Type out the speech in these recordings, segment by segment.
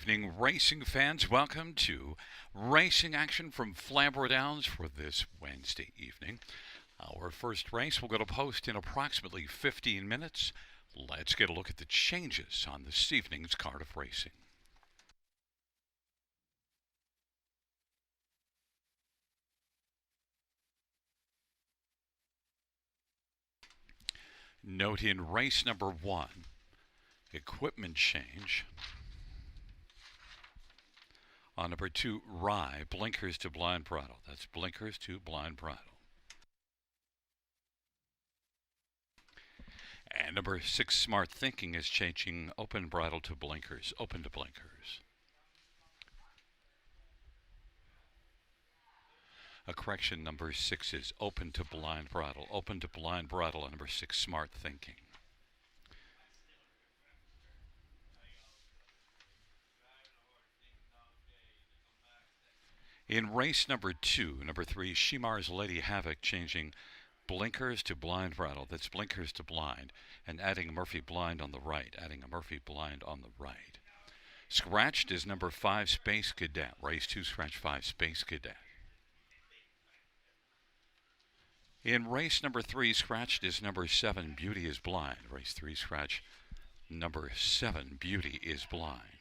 evening, racing fans. Welcome to Racing Action from Flamboro Downs for this Wednesday evening. Our first race will go to post in approximately 15 minutes. Let's get a look at the changes on this evening's card of racing. Note in race number 1, equipment change. On number 2, Rye, blinkers to blind bridle. That's blinkers to blind bridle. And number 6, Smart Thinking, is changing open bridle to blinkers, open to blinkers. A correction, number 6 is open to blind bridle on number 6, Smart Thinking. In race number 2, number 3, Shimar's Lady Havoc, changing blinkers to blind bridle. That's blinkers to blind, and adding a Murphy blind on the right. Scratched is number 5, Space Cadet. Race 2, scratch 5, Space Cadet. In race number 3, scratched is number 7, Beauty is Blind. Race 3, scratch number 7, Beauty is Blind.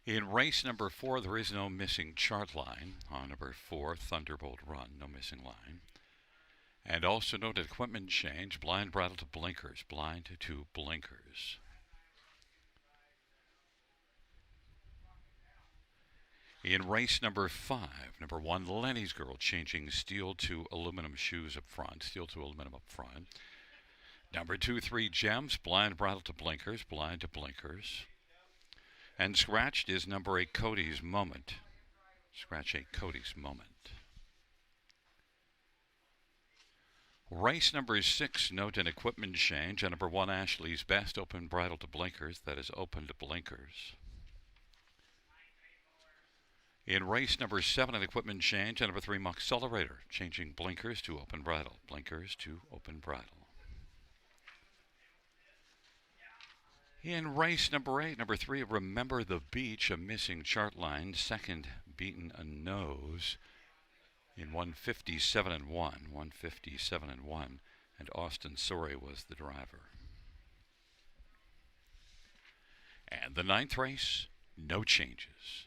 In race number 4, there is no missing chart line. On number 4, Thunderbolt Run, no missing line. And also note equipment change, blind bridle to blinkers, blind to blinkers. In race number 5, number 1, Lenny's Girl, changing steel to aluminum shoes up front, Number 2, 3, Gems, blind bridle to blinkers, blind to blinkers. And scratched is number 8, Cody's Moment. Scratch 8, Cody's Moment. Race number 6, note an equipment change. On number 1, Ashley's Best, open bridle to blinkers. That is open to blinkers. In race number 7, an equipment change. On number 3, Accelerator, changing blinkers to open bridle. Blinkers to open bridle. In race number 8, number 3, Remember the Beach, a missing chart line. Second, Beaten a Nose in 157 and 1, and Austin Sorey was the driver. And the 9th race, no changes.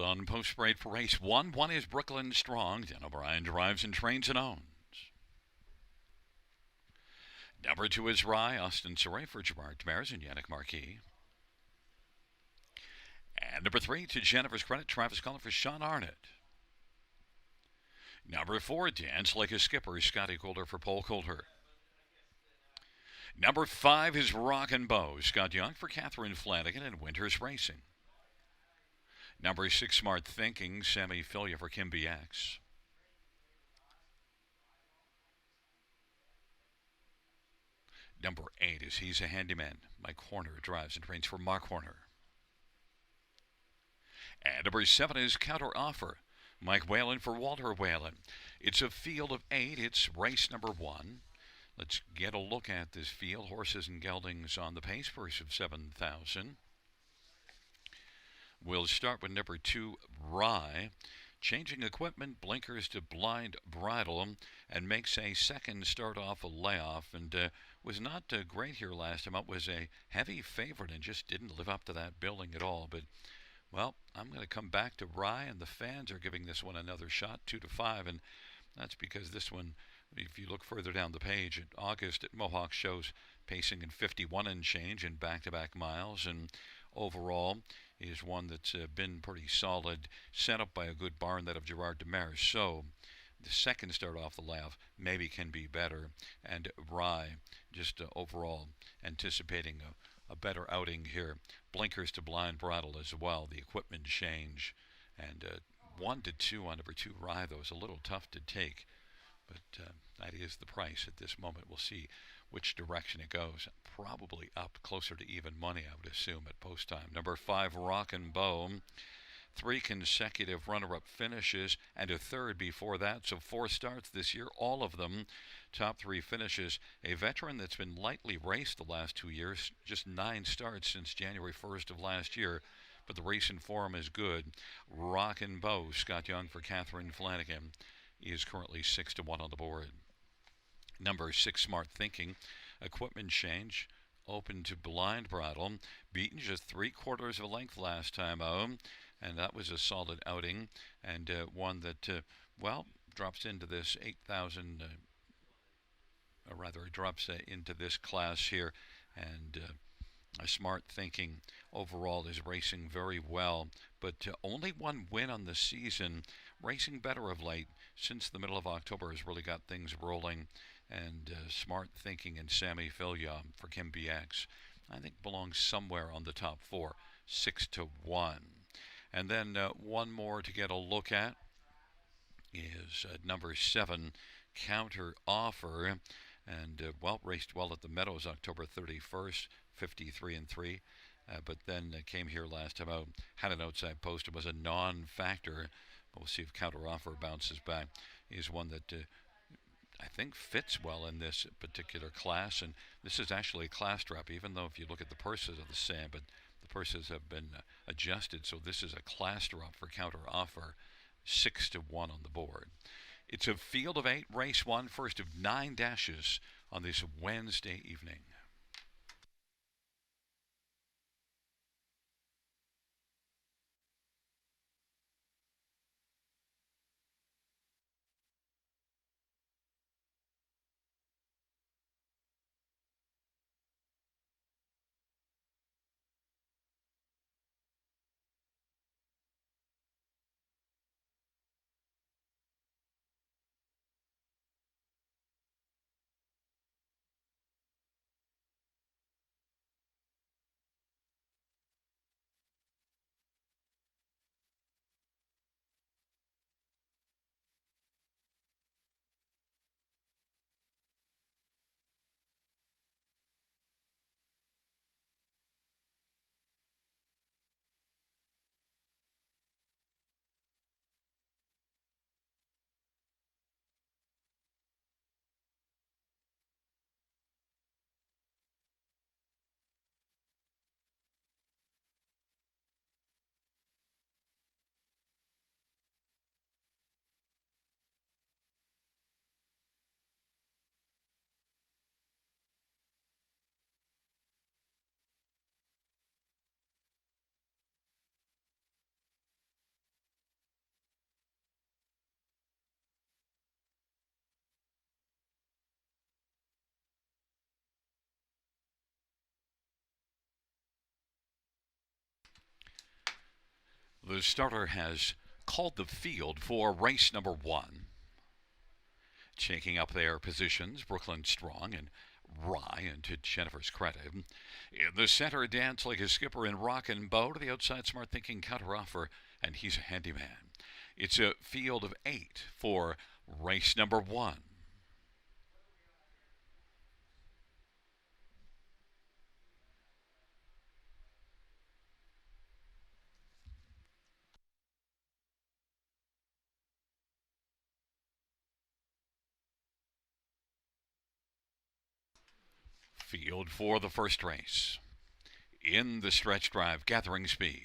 on post parade for race one. One is Brooklyn Strong. Dan O'Brien drives and trains and owns. Number 2 is Rye, Austin Surrey for Gerard Demers and Yannick Marquis. And number 3, to Jennifer's credit, Travis Cullen for Sean Arnott. Number 4, Dance Like a Skipper, Scotty Coulter for Paul Coulter. Number 5 is Rockin' Bow, Scott Young for Catherine Flanagan and Winters Racing. Number 6, Smart Thinking, Sammy Filia for Kim BX. Number 8 is He's a Handyman, Mike Horner drives and trains for Mark Horner. And number 7 is Counter Offer, Mike Whalen for Walter Whalen. It's a field of 8. It's race number 1. Let's get a look at this field. Horses and geldings on the pace, purse of $7,000. We'll start with number 2, Rye. Changing equipment, blinkers to blind bridle, and makes a second start off a layoff, and was not great here last time. It was a heavy favorite and just didn't live up to that billing at all. But, well, I'm going to come back to Rye, and the fans are giving this one another shot, 2-5, and that's because this one, if you look further down the page, in August at Mohawk shows pacing in 51 and change in back-to-back miles, and overall is one that's been pretty solid, set up by a good barn, that of Gerard Demers. So the second start off the layoff maybe can be better, and Rye just overall anticipating a better outing here. Blinkers to blind bridle as well, the equipment change, and 1-2 on number 2 Rye, though, is a little tough to take, but that is the price at this moment. We'll see which direction it goes. Probably up closer to even money, I would assume, at post time. Number 5, Rockin' Bow. 3 consecutive runner-up finishes and a third before that, so 4 starts this year, all of them top 3 finishes. A veteran that's been lightly raced the last 2 years, just 9 starts since January 1st of last year, but the racing form is good. Rockin' Bow, Scott Young for Catherine Flanagan, is currently 6-1 on the board. Number 6, Smart Thinking, equipment change, open to blind bridle, beaten just 3/4 of a length last time out, and that was a solid outing, and one that, well, drops into this 8,000, or rather, it drops into this class here, and Smart Thinking overall is racing very well, but only 1 win on the season, racing better of late. Since the middle of October has really got things rolling, and Smart Thinking and Sammy Filia for Kim BX, I think, belongs somewhere on the top 4, 6-1. And then one more to get a look at is number 7, Counter Offer, and well, raced well at the Meadows October 31st, 53-3, but then came here last time out, had an outside post, it was a non-factor. We'll see if Counter Offer bounces back. Is one that I think fits well in this particular class, and this is actually a class drop, even though if you look at the purses of the same, but the purses have been adjusted, so this is a class drop for Counter Offer, 6-1 on the board. It's a field of 8, race 1, first of 9 dashes on this Wednesday evening. The starter has called the field for race number 1. Shaking up their positions, Brooklyn Strong and Rye, and to Jennifer's credit. In the center, Dance Like a Skipper and Rock and Bow. To the outside, Smart Thinking, Counteroffer, and He's a Handyman. It's a field of 8 for race number 1. Field for the first race. In the stretch drive, gathering speed.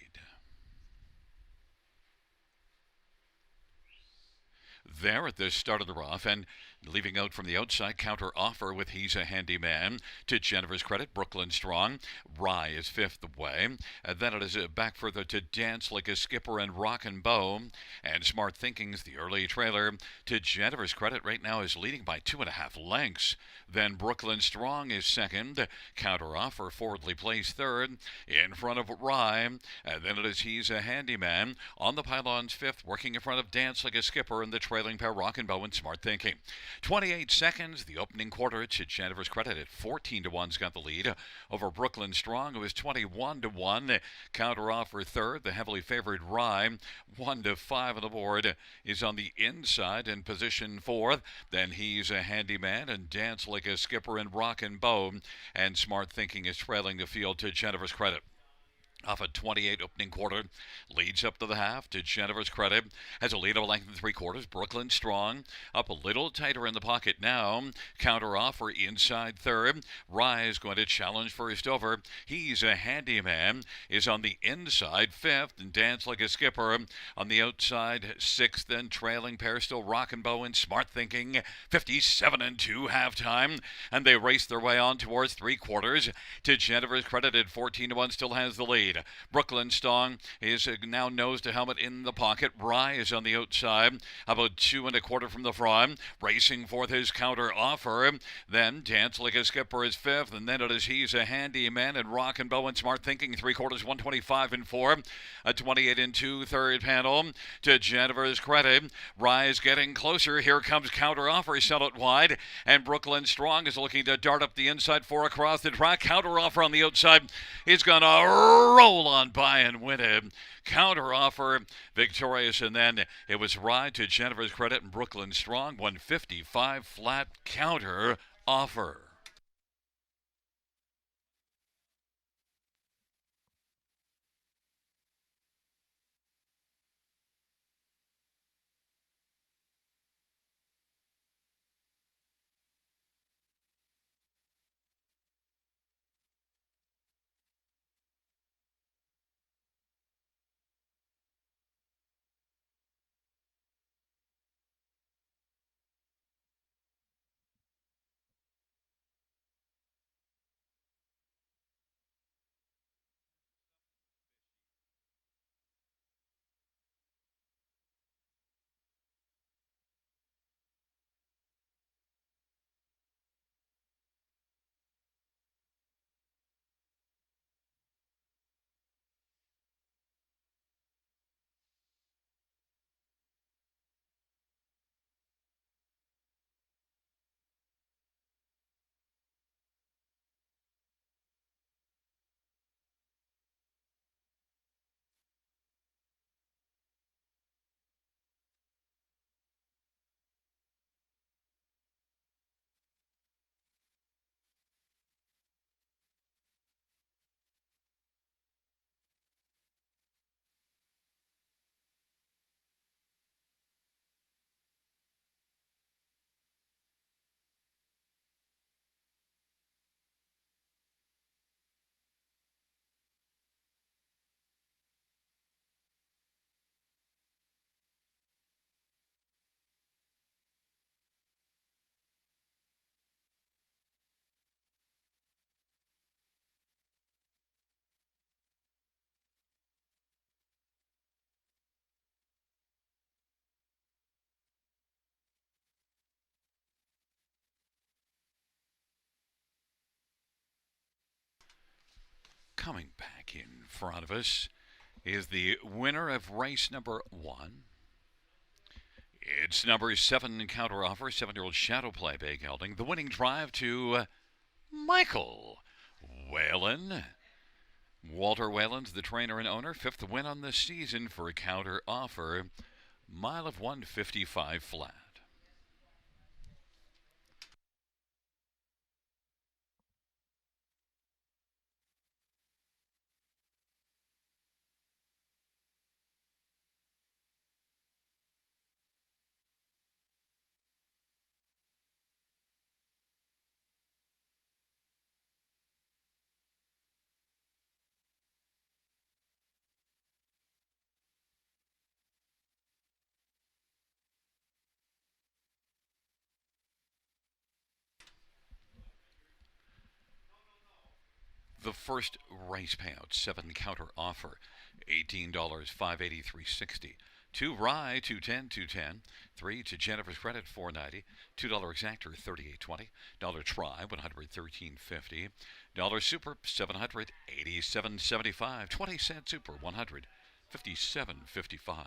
There at the start of the rough, and leaving out from the outside, Counteroffer with He's a Handyman. To Jennifer's credit, Brooklyn Strong. Rye is 5th away. And then it is back further to Dance Like a Skipper and Rock and Bow. And Smart Thinking's the early trailer. To Jennifer's credit, right now is leading by 2.5 lengths. Then Brooklyn Strong is 2nd. Counteroffer forwardly placed 3rd. In front of Rye. And then it is He's a Handyman. On the pylons 5th, working in front of Dance Like a Skipper and the trailing pair Rock and Bow and Smart Thinking. 28 seconds, the opening quarter. To Jennifer's credit, at 14 to 1's got the lead over Brooklyn Strong, who is 21 to 1. Counteroffer 3rd, the heavily favored Rye, 1 to 5 on the board, is on the inside in position 4th. Then He's a Handyman and Dance Like a Skipper and Rock and Bow, and Smart Thinking is trailing the field to Jennifer's credit. Off a 28 opening quarter, leads up to the half. To Jennifer's credit, has a lead of a length and 3/4. Brooklyn Strong up a little tighter in the pocket now. Counteroffer inside 3rd. Rye going to challenge first over. He's a Handyman is on the inside 5th, and Dance Like a Skipper on the outside 6th. And trailing pair still Rock and Bow and Smart Thinking, 57-2 halftime, and they race their way on towards 3/4. To Jennifer's credit, at 14 to 1, still has the lead. Brooklyn Strong is now nose to helmet in the pocket. Rye is on the outside, about 2 1/4 from the front. Racing forth his Counteroffer. Then Dance Like a Skipper is 5th, and then it is He's a Handyman and Rock and Bow and Smart Thinking 3/4, 125-4. A 28-2 third panel. To Jennifer's credit, Rye is getting closer. Here comes Counteroffer, sell it wide, and Brooklyn Strong is looking to dart up the inside 4 across the track. Counteroffer on the outside is gonna roll on by and win it. Counteroffer victorious, and then it was Rye, to Jennifer's credit, and Brooklyn Strong 155 flat. Counteroffer. Coming back in front of us is the winner of race number 1. It's number 7 counter offer, 7-year-old Shadow Play Bay Gelding. The winning drive to Michael Whalen. Walter Whalen's the trainer and owner. 5th win on the season for a counter offer. Mile of 155 flat. The first race payout, 7 counter offer, $18, 583.60. 2 Rye, 210, 210. 3 to Jennifer's Credit, 490. $2 exactor, 38.20. Dollar Try, 113.50. Dollar Super, 787.75. 20-cent Super, 157.55.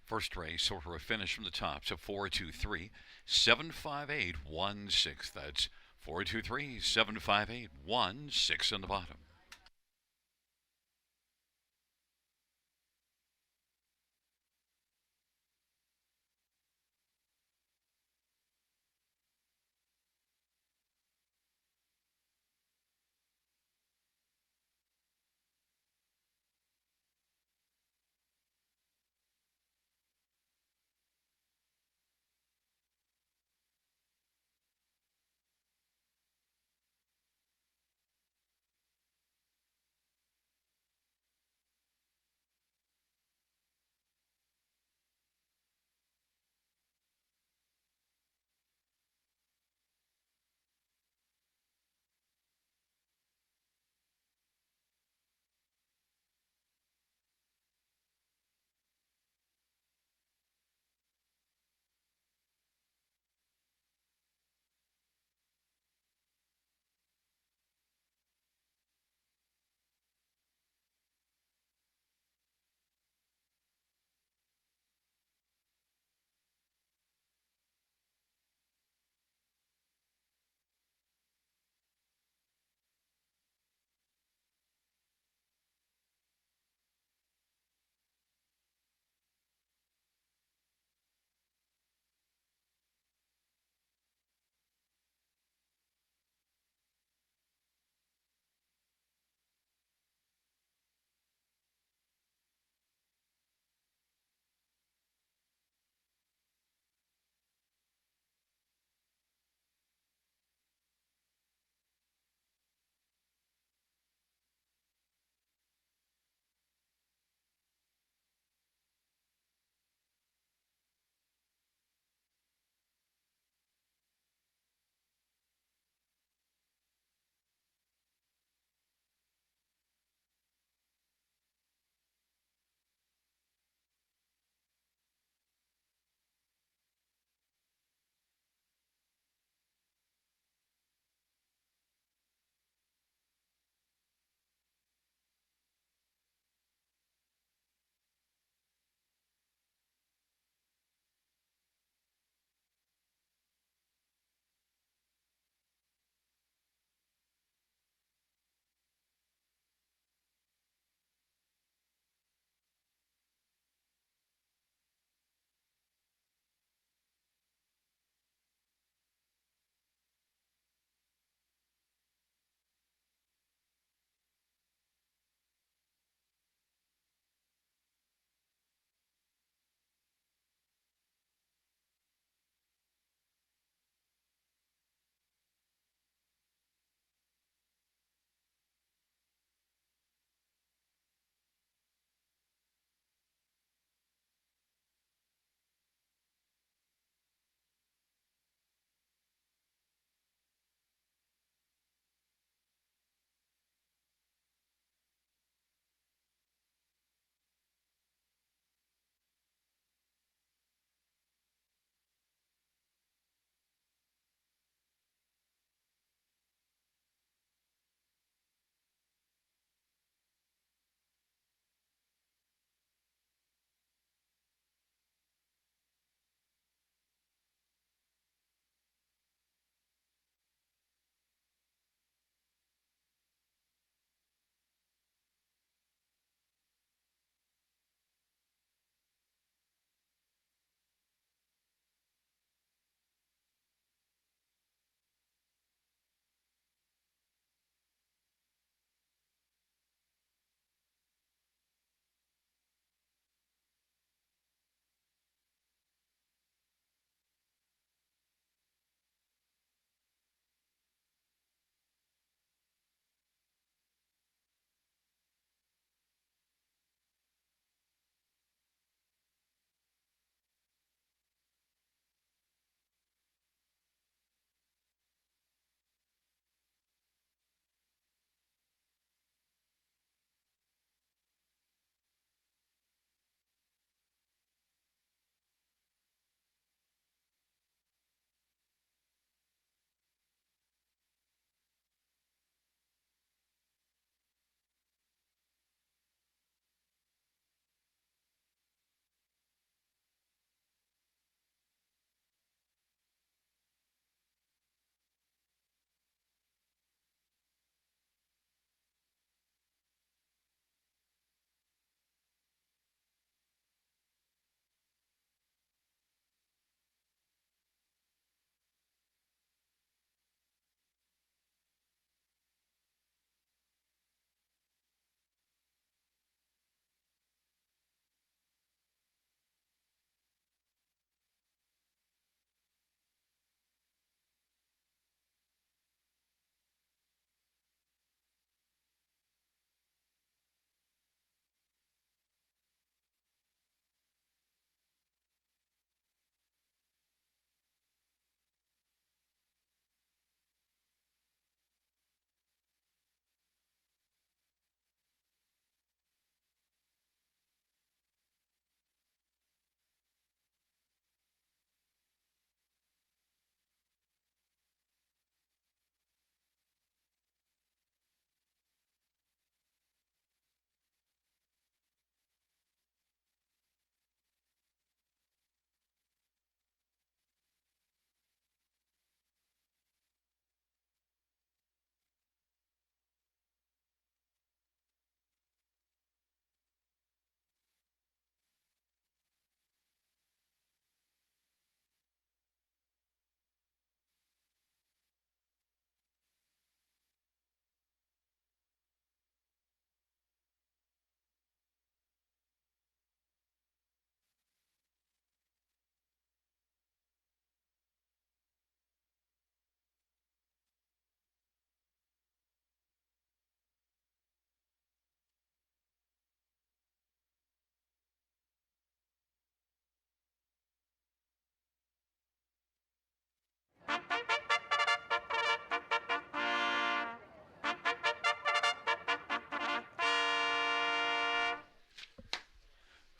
First race, order of finish from the top. So 423 758 16. That's 423 758 16 on the bottom.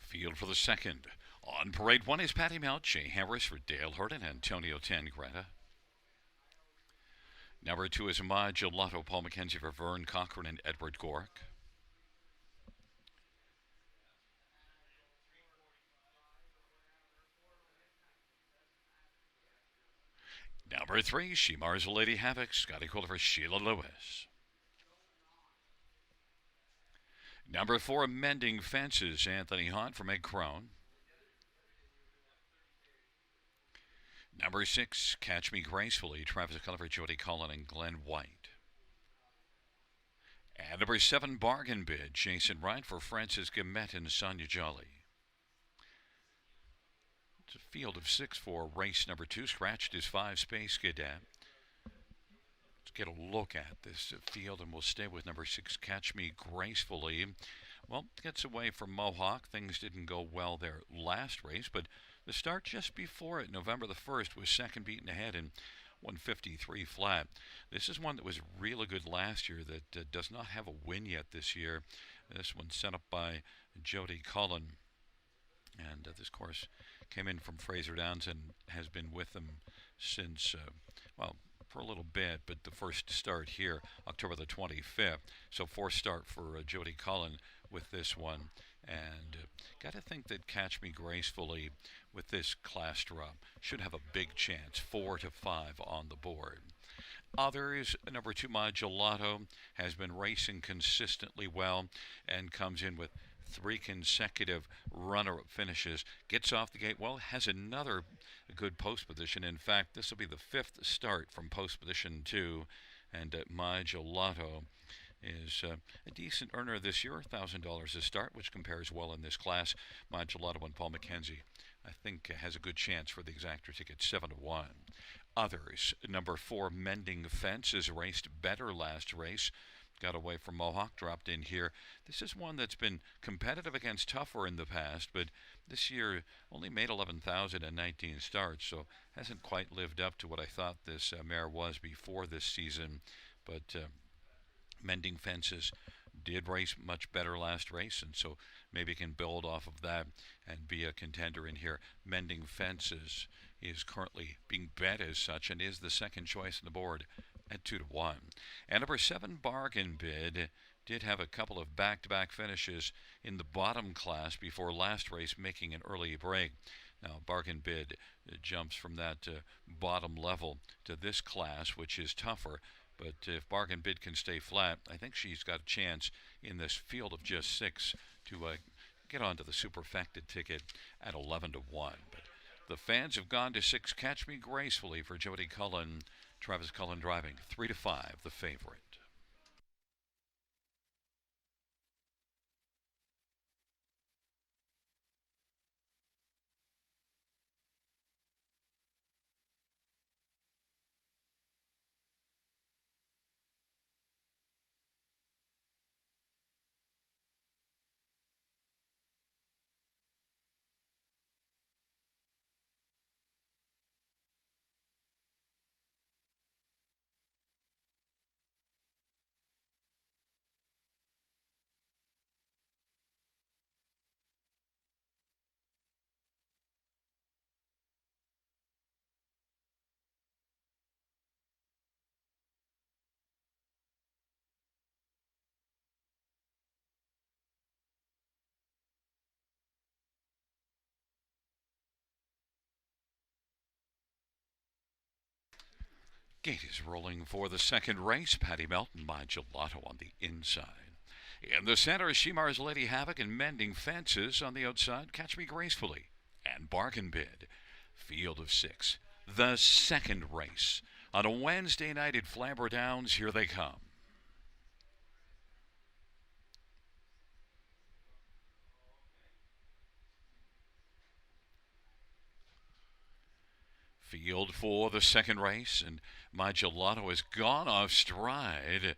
Field for the second. On parade one is Patty Mount, Jay Harris for Dale Hurd and Antonio Tangretta. Number two is Ahmad Gelato, Paul McKenzie for Vern Cochran and Edward Gork. Number three, Shemar's Lady Havoc, Scotty Kohler for Sheila Lewis. Number four, Mending Fences, Anthony Hahn from Egg Crone. Number six, Catch Me Gracefully, Travis Culliver, Jody Cullen, and Glenn White. And number seven, Bargain Bid, Jason Wright for Francis Gamet and Sonia Jolly. It's a field of six for race number two. Scratched his five Space Cadet. Let's get a look at this field, and we'll stay with number six, Catch Me Gracefully. Well, gets away from Mohawk. Things didn't go well there last race, but the start just before it, November the 1st, was second beaten ahead in 153 flat. This is one that was really good last year that does not have a win yet this year. This one set up by Jody Cullen. And this course came in from Fraser Downs and has been with them since, well, for a little bit, but the first start here, October the 25th. So fourth start for Jody Cullen with this one. And got to think that Catch Me Gracefully with this class drop should have a big chance, 4 to 5 on the board. Others, number two, My Gelato, has been racing consistently well and comes in with 3 consecutive runner-up finishes. Gets off the gate well, has another good post position. In fact, this will be the 5th start from post position 2, and My Gelato is a decent earner this year, $1,000 a start, which compares well in this class. My Gelato and Paul McKenzie, I think, has a good chance for the exactor ticket, 7 to 1. Others, number 4, Mending Fences, raced better last race. Got away from Mohawk, dropped in here. This is one that's been competitive against tougher in the past, but this year only made 11,019 starts, so hasn't quite lived up to what I thought this mare was before this season. But Mending Fences did race much better last race, and so maybe can build off of that and be a contender in here. Mending Fences is currently being bet as such and is the second choice on the board at 2 to 1. And number 7, Bargain Bid, did have a couple of back-to-back finishes in the bottom class before last race, making an early break. Now, Bargain Bid jumps from that bottom level to this class, which is tougher. But if Bargain Bid can stay flat, I think she's got a chance in this field of just 6 to get onto the superfected ticket at 11 to 1. But the fans have gone to 6, Catch Me Gracefully for Jody Cullen. Travis Cullen driving 3 to 5, the favorite. Gate is rolling for the second race. Patty Melton, My Gelato on the inside. In the center, Shemar's Lady Havoc and Mending Fences. On the outside, Catch Me Gracefully and Bargain Bid. Field of 6. The second race. On a Wednesday night at Flamboro Downs, here they come. Field for the second race, and My Gelato has gone off stride.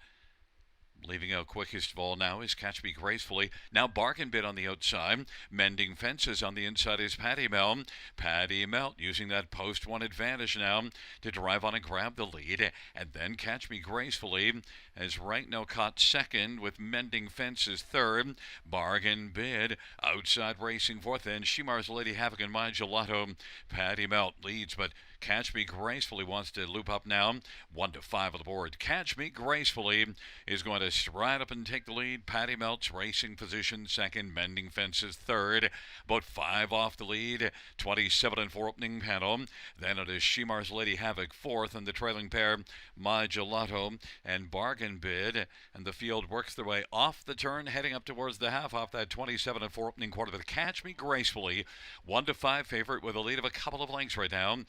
Leaving out quickest of all now is Catch Me Gracefully. Now Bargain Bid on the outside. Mending Fences on the inside is Patty Melt. Patty Melt using that post one advantage now to drive on and grab the lead. And then Catch Me Gracefully has right now caught second with Mending Fences third. Bargain Bid outside racing fourth. And Shimar's Lady Havoc and My Gelato. Patty Melt leads, but Catch Me Gracefully wants to loop up now. 1 to 5 on the board. Catch Me Gracefully is going to stride up and take the lead. Patty Melt's racing position second. Mending Fences third. About 5 off the lead. 27 and 4 opening panel. Then it is Shimar's Lady Havoc fourth, and the trailing pair My Gelato and Bargain Bid. And the field works their way off the turn, heading up towards the half off that 27 and 4 opening quarter. But Catch Me Gracefully, 1 to 5 favorite with a lead of a couple of lengths right now.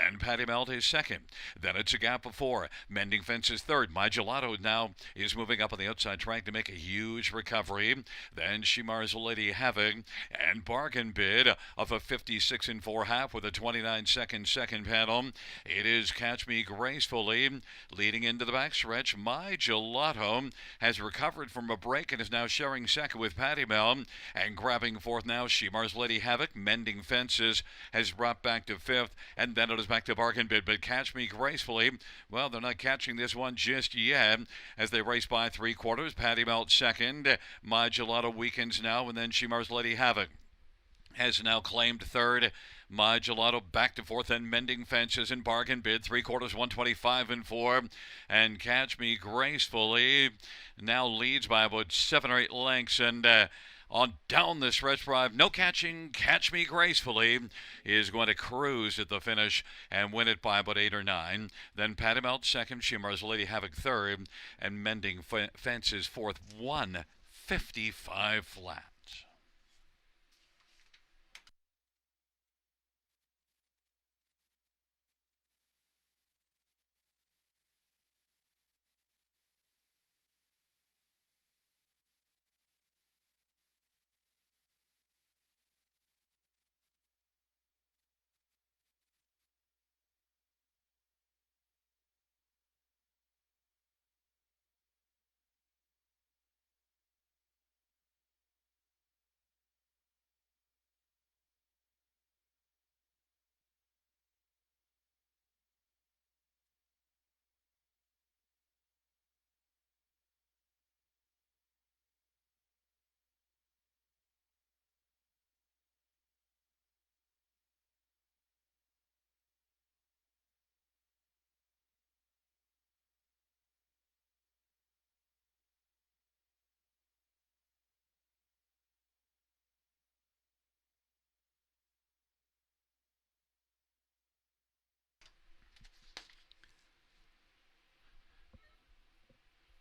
And Patty Melt is second. Then it's a gap of 4. Mending Fences third. My Gelato now is moving up on the outside track to make a huge recovery. Then Shimar's Lady Havoc and Bargain Bid of a 56 and 4 half with a 29-second second panel. It is Catch Me Gracefully leading into the backstretch. My Gelato has recovered from a break and is now sharing second with Patty Melt, and grabbing fourth now Shimar's Lady Havoc. Mending Fences has brought back to fifth, and then it is back to Bargain Bid. But Catch Me Gracefully, well, they're not catching this one just yet as they race by 3/4. Patty Melt second. My Gelato weakens now, and then Shimar's Lady Havoc has now claimed third. My Gelato back to fourth, and Mending Fences and Bargain Bid 3/4, 125 and 4. And Catch Me Gracefully now leads by about 7 or 8 lengths, and on down the stretch drive, no catching. Catch Me Gracefully is going to cruise at the finish and win it by about 8 or 9. Then Patty Melt second, Shimar's Lady Havoc third, and Mending Fences fourth, 155 flat.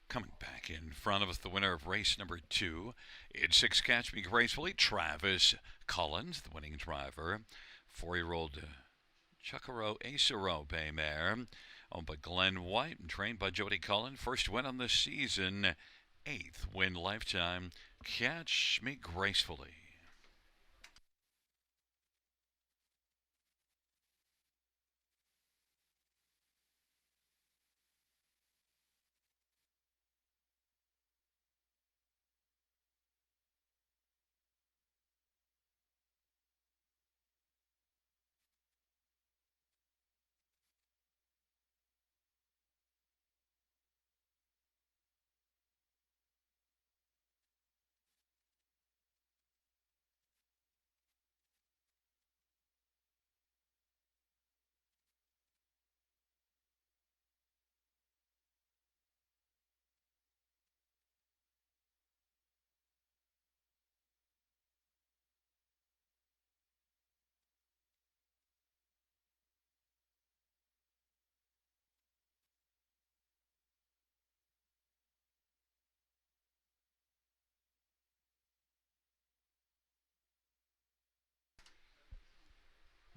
Coming back in front of us, the winner of race number 2. It's 6 Catch Me Gracefully. Travis Collins, the winning driver. 4-year-old Chukaro Acero Bay Mare, owned by Glenn White and trained by Jody Cullen. First win on the season. 8th win lifetime. Catch Me Gracefully.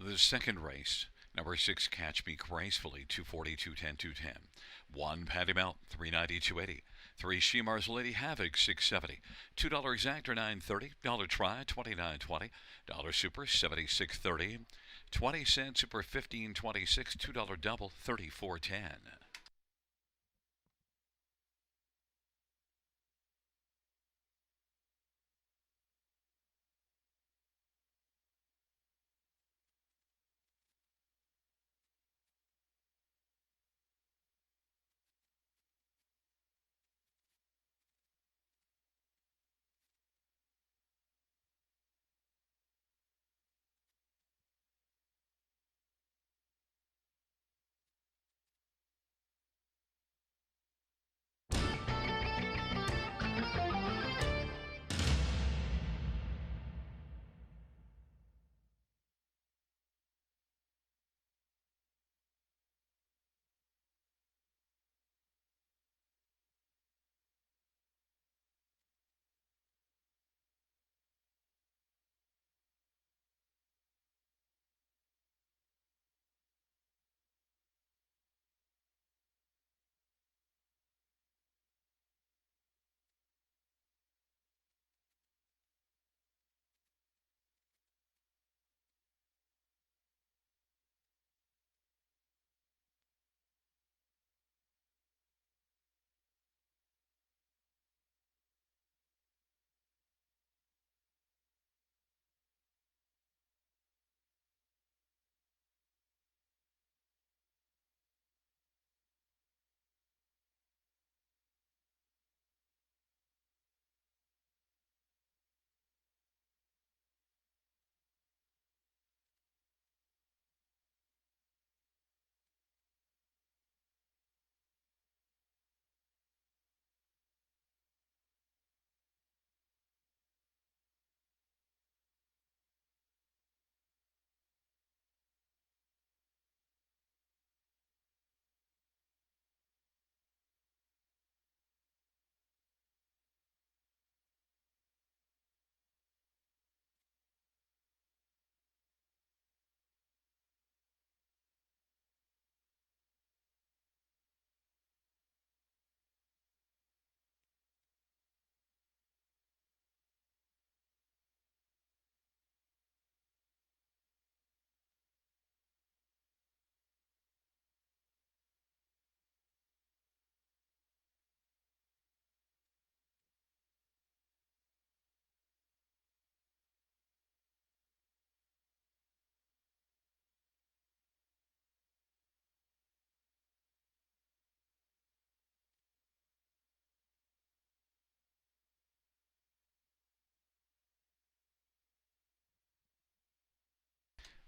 The second race, number 6 Catch Me Gracefully, 240, 210, 210. 1 Patty Melt, 390, 280. 3 Shimar's Lady Havoc, 670. $2 Exactor, 930. $1 Try, 29.20. $1 Super, 76.30. 20-cent Super, 15.26. $2 Double, 34.10.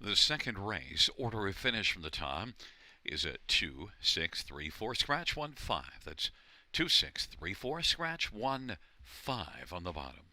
The second race, order of finish from the top, is a 2, 6, 3, 4, scratch 1, 5. That's 2, 6, 3, 4, scratch 1, 5 on the bottom.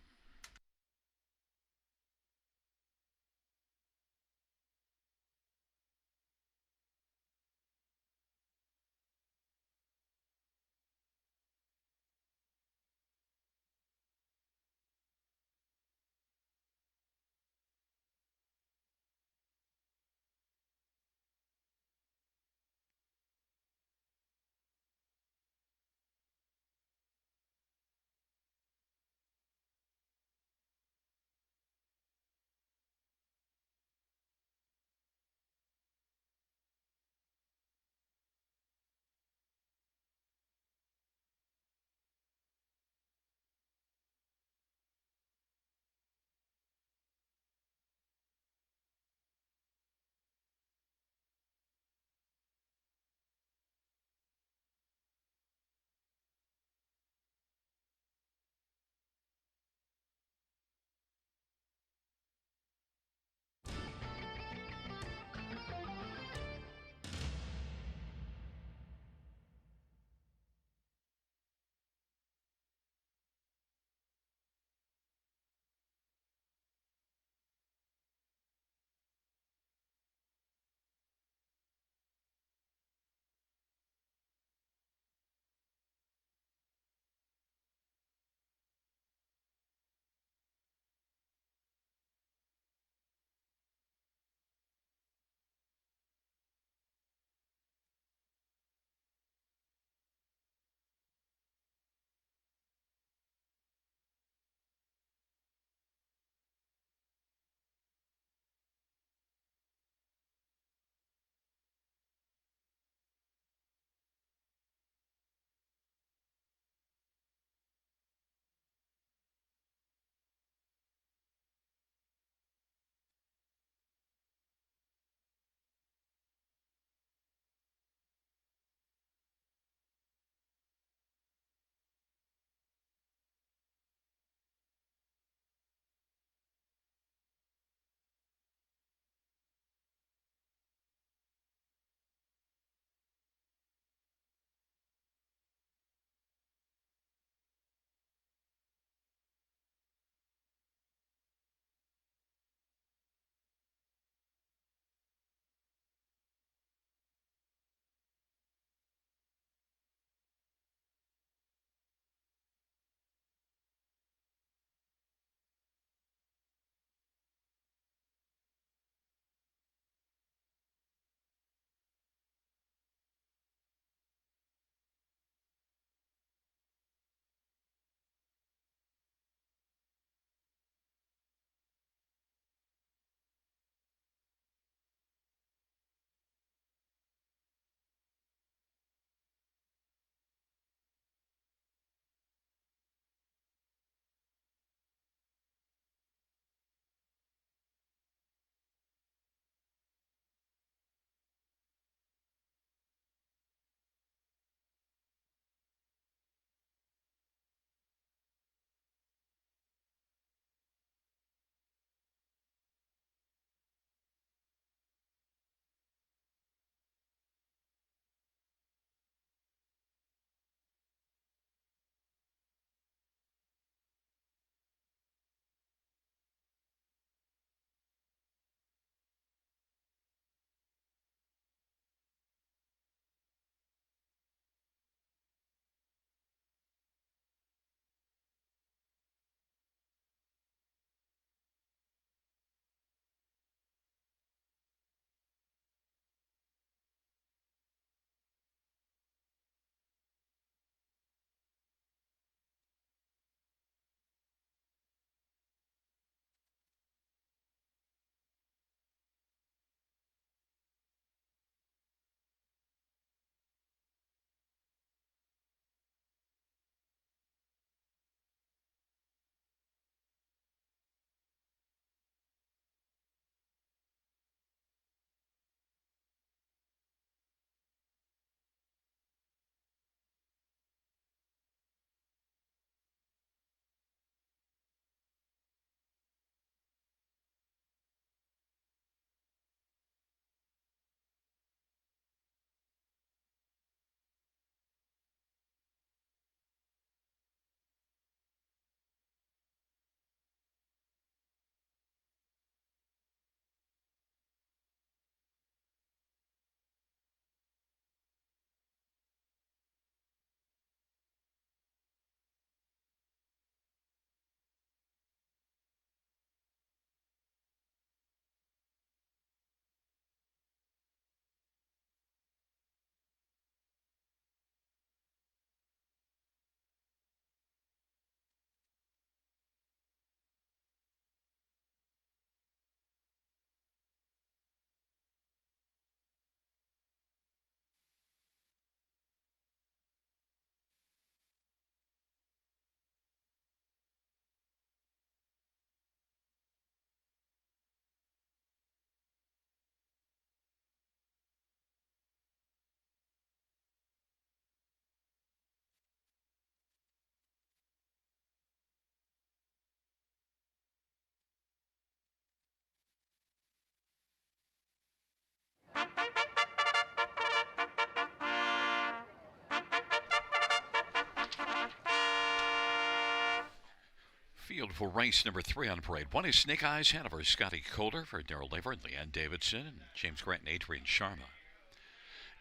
field for race number 3 on parade. One is Snake Eyes Hanover, Scotty Calder for Daryl Laver and Leanne Davidson, and James Grant and Adrian Sharma.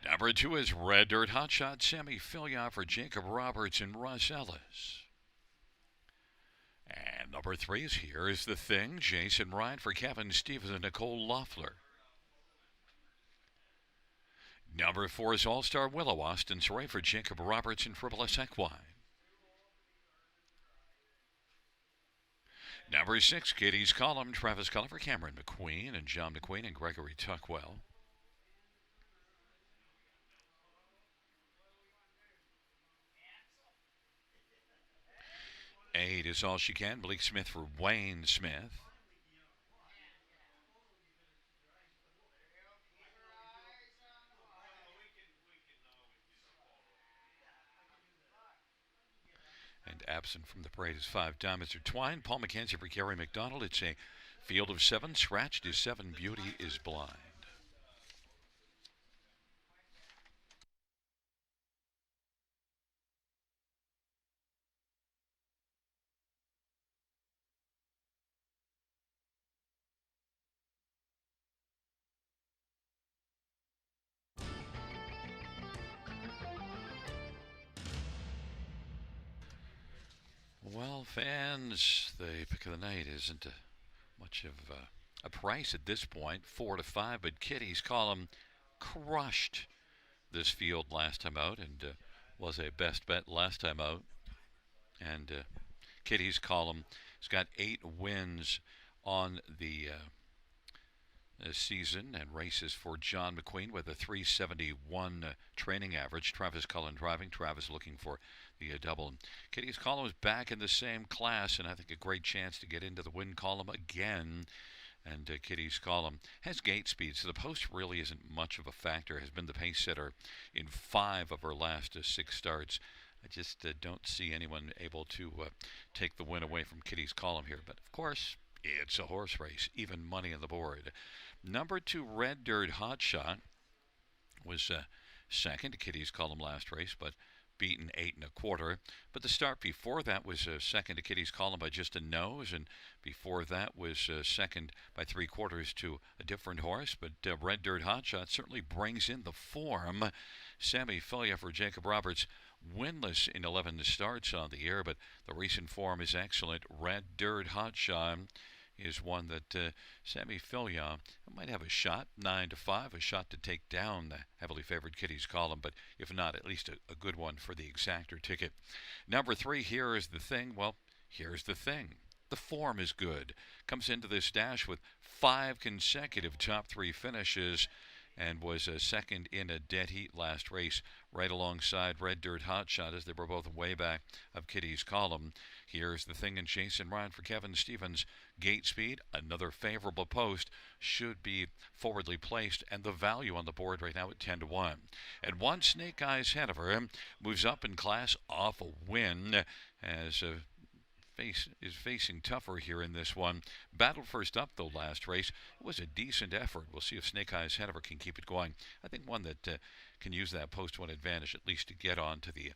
Number 2 is Red Dirt Hotshot, Sammy Fillion for Jacob Roberts and Russ Ellis. And number 3 is Here Is the Thing, Jason Ryan for Kevin Stevens and Nicole Loeffler. Number 4 is All-Star Willow, Austin Saray for Jacob Roberts and Frivolous Equine. Number 6, Kitty's Column, Travis Cullen for Cameron McQueen and John McQueen and Gregory Tuckwell. 8 is All She Can, Blake Smith for Wayne Smith. And absent from the parade is 5, Diamonds Are Twine, Paul McKenzie for Kerry McDonald. It's a field of 7, Scratched is 7, Beauty is Blind. Well, fans, the pick of the night isn't much of a price at this point, 4 to 5, but Kitty's Column crushed this field last time out and was a best bet last time out. And Kitty's Column has got 8 wins on the season and races for John McQueen with a 371 training average. Travis Cullen driving. Travis looking for the double. Kitty's Column is back in the same class, and I think a great chance to get into the win column again. And Kitty's Column has gate speed, so the post really isn't much of a factor. Has been the pace setter in 5 of her last 6 starts. I just don't see anyone able to take the win away from Kitty's Column here. But of course, it's a horse race. Even money on the board. Number 2, Red Dirt Hotshot was second to Kitty's Column last race, but beaten 8 1/4. But the start before that was second to Kitty's Column by just a nose, and before that was second by 3/4 to a different horse. But Red Dirt Hotshot certainly brings in the form. Sammy Fillion for Jacob Roberts, winless in 11 starts on the year, but the recent form is excellent. Red Dirt Hotshot is one that Sammy Fillion might have a shot, 9 to 5, a shot to take down the heavily favored Kitty's Column, but if not, at least a good one for the exactor ticket. Number 3, Here Is the Thing. Well, here's the thing. The form is good. Comes into this dash with 5 consecutive top 3 finishes and was second in a dead heat last race, right alongside Red Dirt Hotshot as they were both way back of Kitty's Column. Here's the Thing, and Jason Ryan for Kevin Stevens. Gate speed, another favorable post, should be forwardly placed, and the value on the board right now at 10 to 1. And 1, Snake Eyes Hanover moves up in class off a win as is facing tougher here in this one. Battled first up, though, last race. It was a decent effort. We'll see if Snake Eyes Hanover can keep it going. I think one that can use that post-one advantage at least to get on to the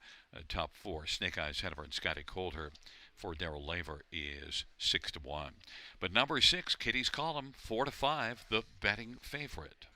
top 4. Snake Eyes Hanover and Scotty Calder for Daryl Laver is 6 to 1. But number 6, Kitty's Column, 4 to 5, the betting favorite.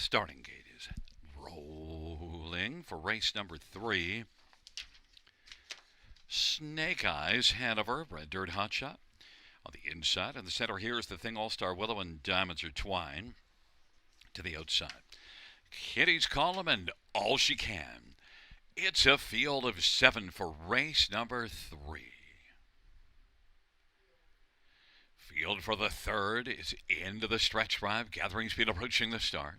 starting gate is rolling for race number 3. Snake Eyes, Hanover, Red Dirt Hotshot. On the inside, in the center here is the thing, All-Star Willow and Diamonds Are Twine. To the outside, Kitty's Column and All She Can. It's a field of 7 for race number 3. Field for the third is into the stretch drive, gathering speed approaching the start.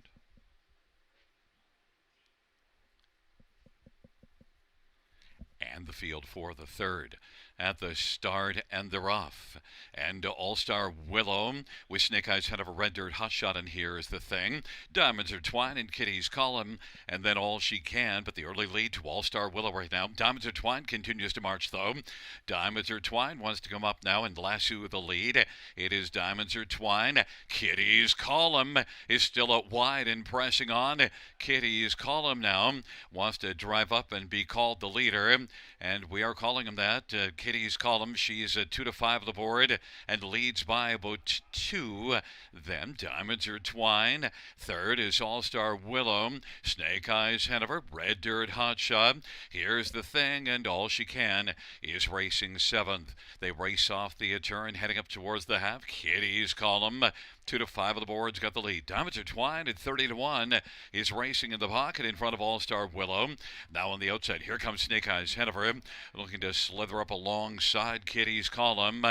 And the field for the third at the start and the rough. And All-Star Willow with Snake Eyes Head of a Red Dirt Hotshot, and here is the thing. Diamonds Are Twine in Kitty's Column, and then All She Can, but the early lead to All-Star Willow right now. Diamonds Are Twine continues to march, though. Diamonds Are Twine wants to come up now and lasso the lead. It is Diamonds Are Twine. Kitty's Column is still out wide and pressing on. Kitty's Column now wants to drive up and be called the leader, and we are calling him that. Kitty's Column, she's 2 to 5 of the board and leads by about 2. Then Diamonds Are Twine. Third is All-Star Willow. Snake Eyes Hanover, Red Dirt Hotshot. Here's the thing, and All She Can is racing 7th. They race off the turn, heading up towards the half. Kitty's Column, 2 to 5 of the boards, got the lead. Diamonds Are Twine at 30 to 1 is racing in the pocket in front of All-Star Willow. Now on the outside, here comes Snake Eyes Hanover, looking to slither up alongside Kitty's Column,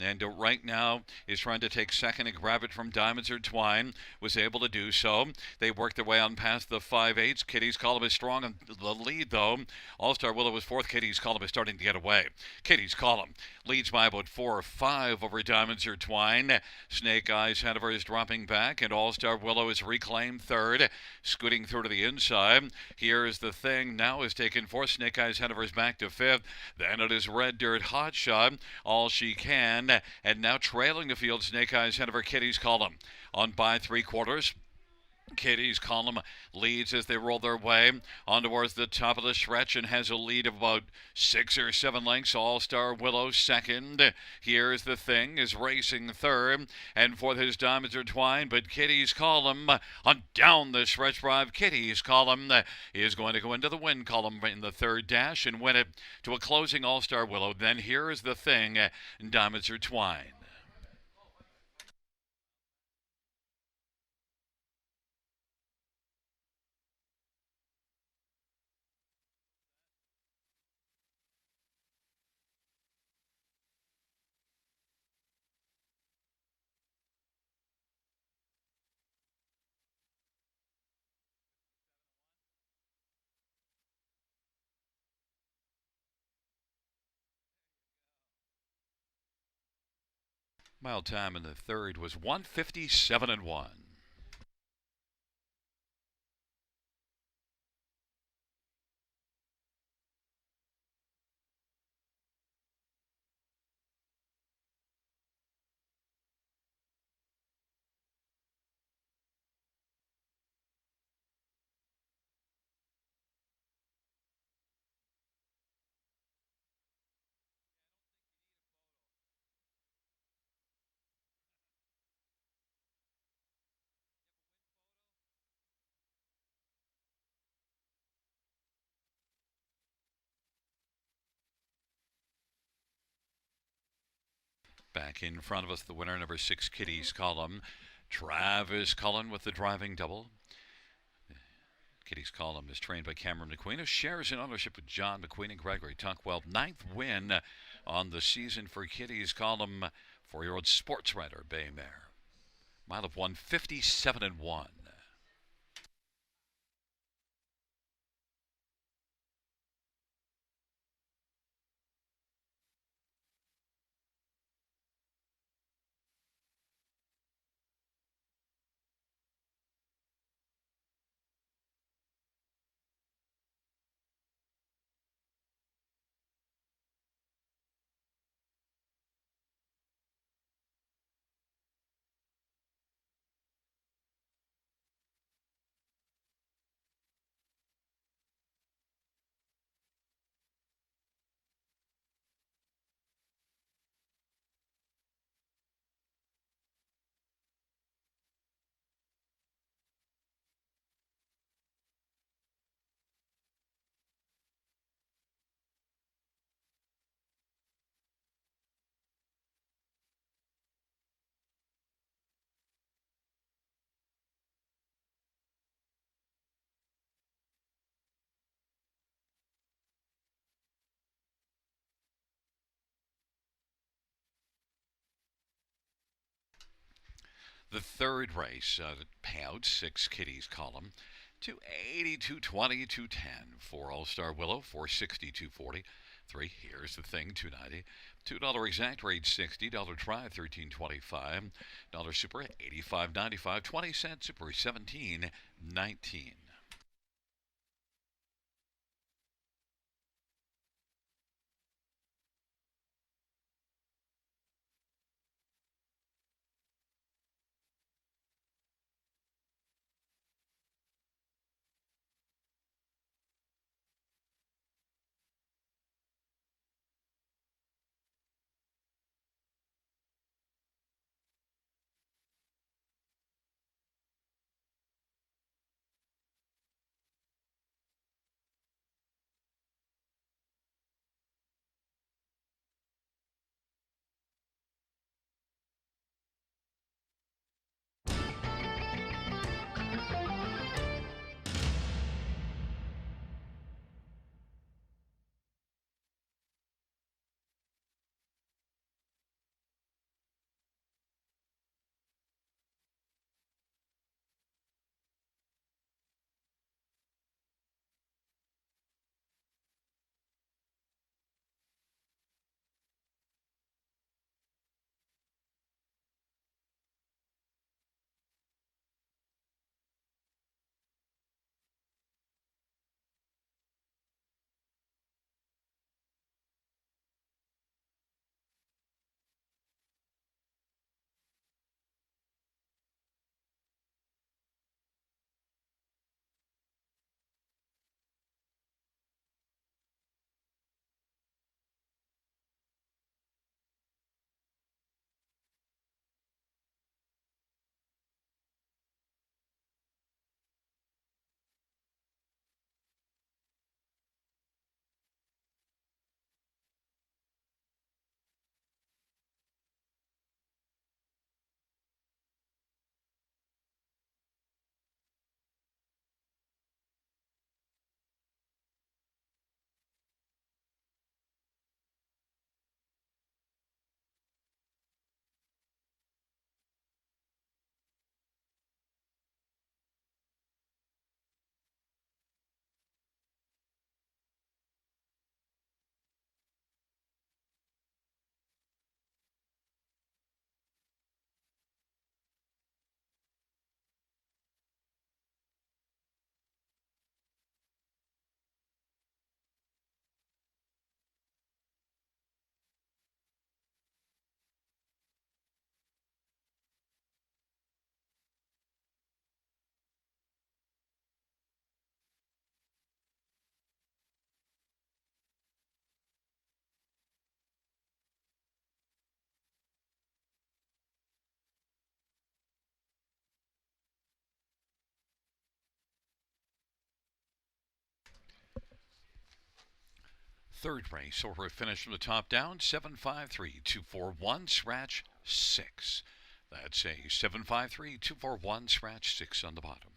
and right now is trying to take second and grab it from Diamonds Are Twine. Was able to do so. They work their way on past the 5/8. Kitty's Column is strong in the lead, though. All-Star Willow is 4th. Kitty's Column is starting to get away. Kitty's Column leads by about 4 or 5 over Diamonds Are Twine. Snake Eyes Hanover is dropping back, and All-Star Willow is reclaimed 3rd, scooting through to the inside. Here is the thing, now is taken 4th. Snake Eyes Hanover is back to 5th. Then it is Red Dirt Hotshot, All She Can, and now trailing the field, Snake Eyes Hanover, Kitty's Column on by 3/4. Kitty's Column leads as they roll their way on towards the top of the stretch and has a lead of about 6 or 7 lengths. All-Star Willow 2nd. Here's the thing, is racing 3rd, and 4th is Diamonds Are Twine, but Kitty's Column on down the stretch drive. Kitty's Column is going to go into the win column in the 3rd dash and win it to a closing All-Star Willow. Then here is the thing, Diamonds Are Twine. Mile time in the 3rd was 1:57 and 1. Back in front of us, the winner, number 6, Kitty's Column. Travis Cullen with the driving double. Kitty's Column is trained by Cameron McQueen, who shares in ownership with John McQueen and Gregory Tunkwell. 9th win on the season for Kitty's Column, 4-year-old sports writer, Bay Mare. Mile of 1:57 and 1. The third race, payout 6 Kitties column, 280, 220, 210. 4 All Star Willow, 460, 240. 3 Here's the Thing, 290. $2 exact rate 60. Dollar try 13.25. Dollar super 85.95. 20 cents super 17.19. Third race, order of finish from the top down, 753-241, scratch 6. That's a 753-241, scratch 6 on the bottom.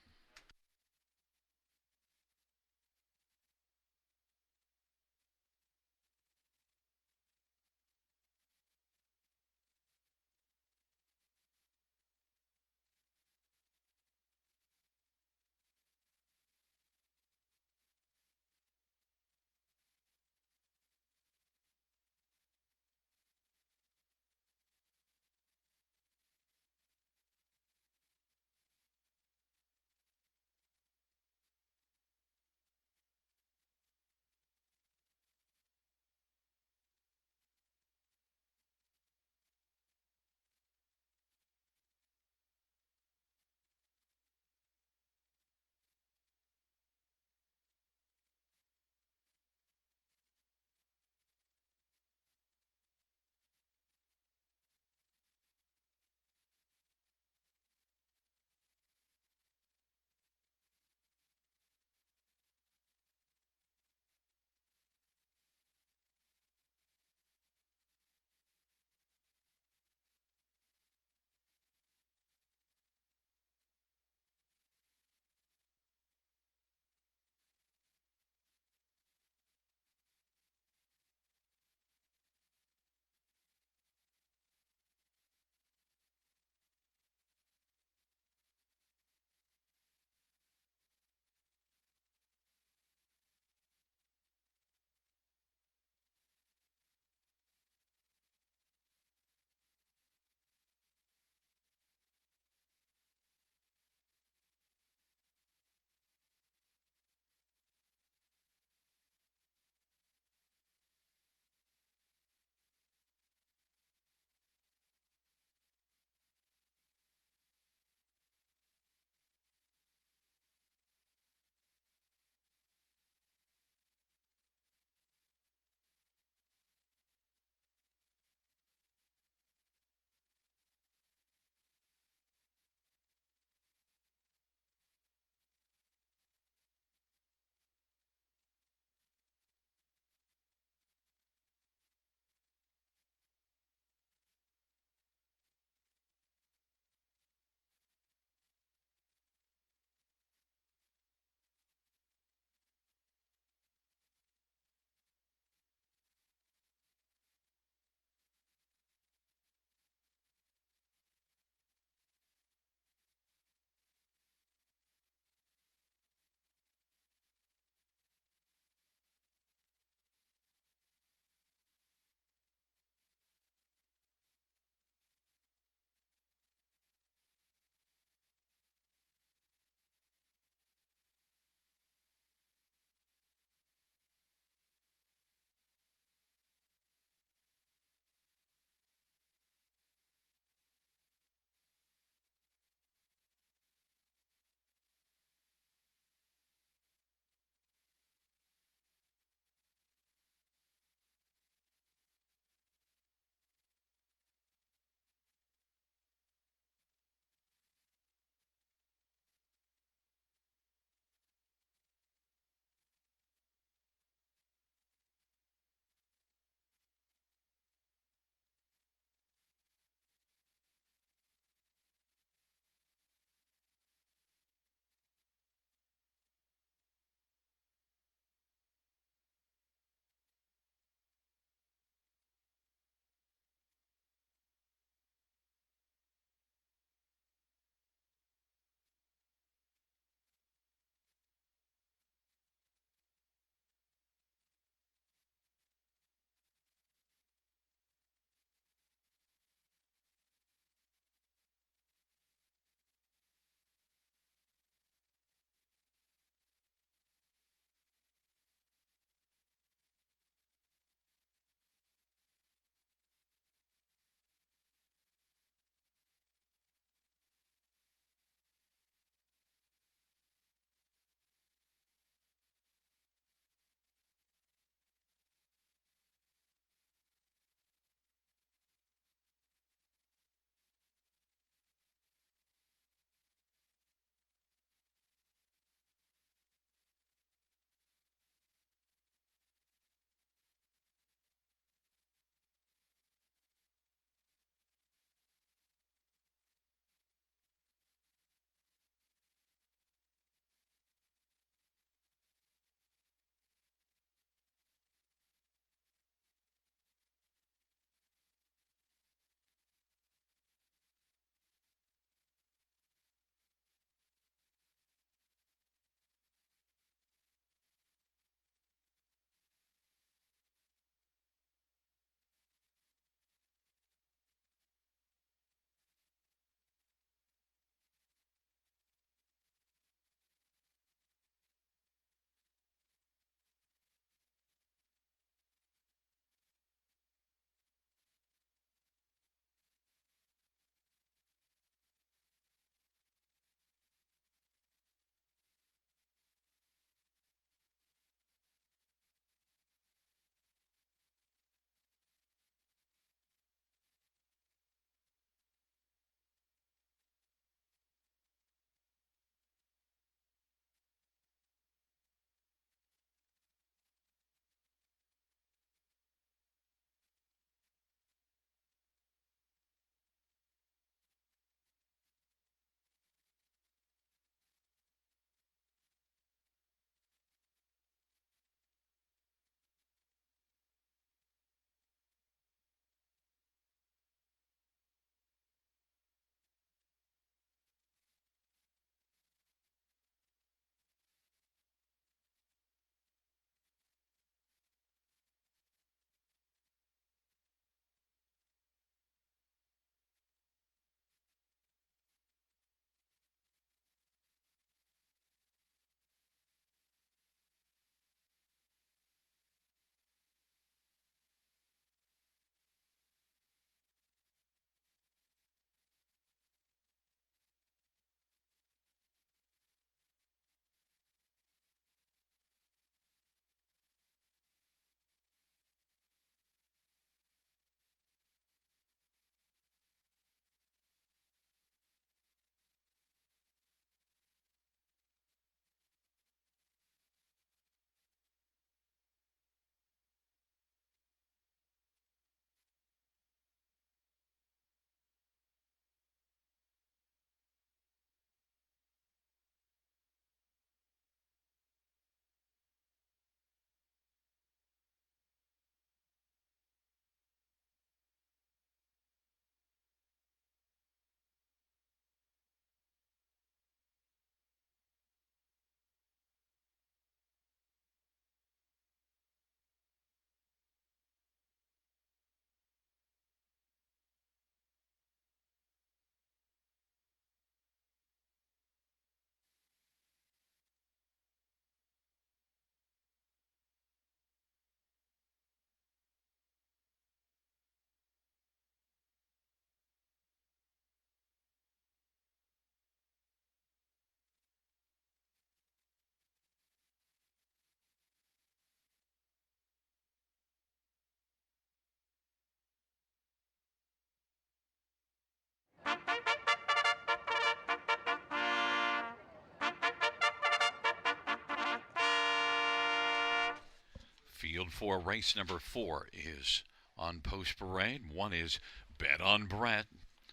Field 4, race number 4 is on post parade. One is Bet on Brett.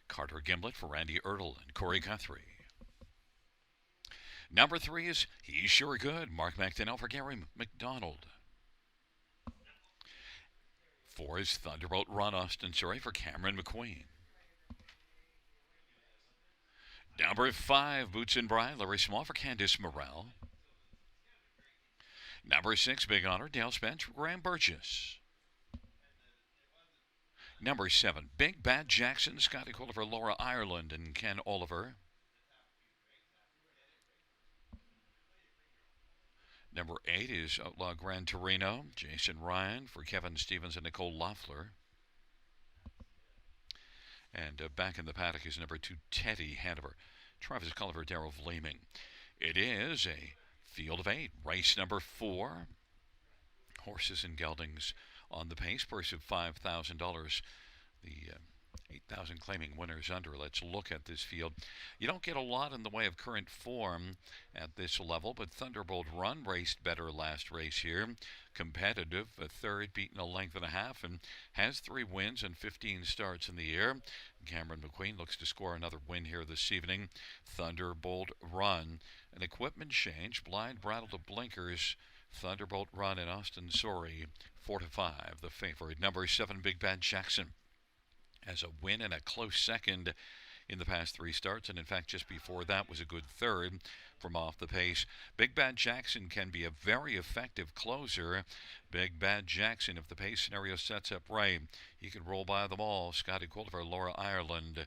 Carter Gimblett for Randy Ertl and Corey Guthrie. Number 3 is He's Sure Good. Mark McDonnell for Gary McDonald. 4 is Thunderbolt Run Austin Surrey for Cameron McQueen. Number 5, Boots and Bride, Larry Small for Candice Morrell. Number 6, Big Honor, Dale Spence for Graham Burgess. Number 7, Big Bad Jackson, Scotty Calder for Laura Ireland and Ken Oliver. Number 8 is Outlaw Gran Torino, Jason Ryan for Kevin Stevens and Nicole Loeffler. And back in the paddock is number 2, Teddy Hanover, Travis Culliver, Darrell Vleeming. It is a field of 8, race number 4. Horses and geldings on the pace, purse of $5,000. The 8,000 claiming winners under. Let's look at this field. You don't get a lot in the way of current form at this level, but Thunderbolt Run raced better last race here. Competitive, a third, beaten a length and a half, and has 3 wins and 15 starts in the year. Cameron McQueen looks to score another win here this evening. Thunderbolt Run, an equipment change, blind brattle to blinkers. Thunderbolt Run and Austin Sorey, 4-5, the favorite. Number 7, Big Bad Jackson, has a win and a close second in the past 3 starts, and in fact just before that was a good third from off the pace. Big Bad Jackson can be a very effective closer. Big Bad Jackson, if the pace scenario sets up right, he can roll by them all. Scotty Coulter, Laura Ireland,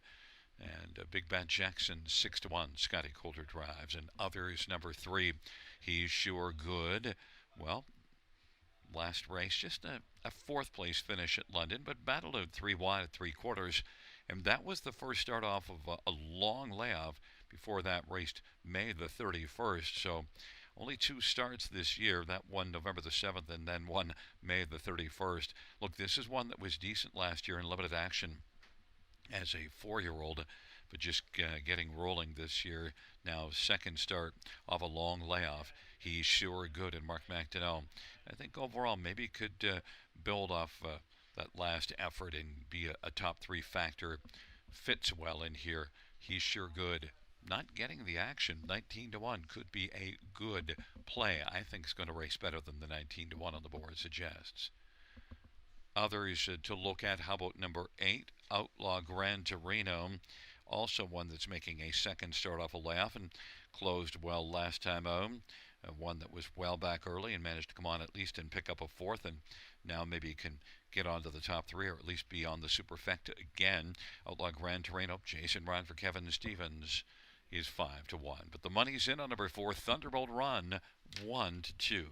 and Big Bad Jackson 6-1. Scotty Coulter drives, and others. Number 3, He's Sure Good. Well, last race, just a 4th place finish at London, but battled out 3 wide at 3/4, and that was the first start off of a long layoff. Before that, raced May the 31st, so only 2 starts this year. That one November the 7th, and then one May the 31st. Look, this is one that was decent last year in limited action as a 4-year-old, but just getting rolling this year. Now, second start of a long layoff. He's Sure Good, and Mark McDonnell, I think overall maybe could build off that last effort and be a top 3 factor. Fits well in here. He's Sure Good. Not getting the action. 19-1 could be a good play. I think it's going to race better than the 19-1 on the board suggests. Others to look at. How about number 8, Outlaw Gran Torino? Also one that's making a second start off a layoff and closed well last time out. One that was well back early and managed to come on at least and pick up a 4th, and now maybe can get onto the top 3 or at least be on the superfecta again. Outlaw Gran Torino, Jason Ryan for Kevin Stevens is 5-1. But the money's in on number 4, Thunderbolt Run, 1-2.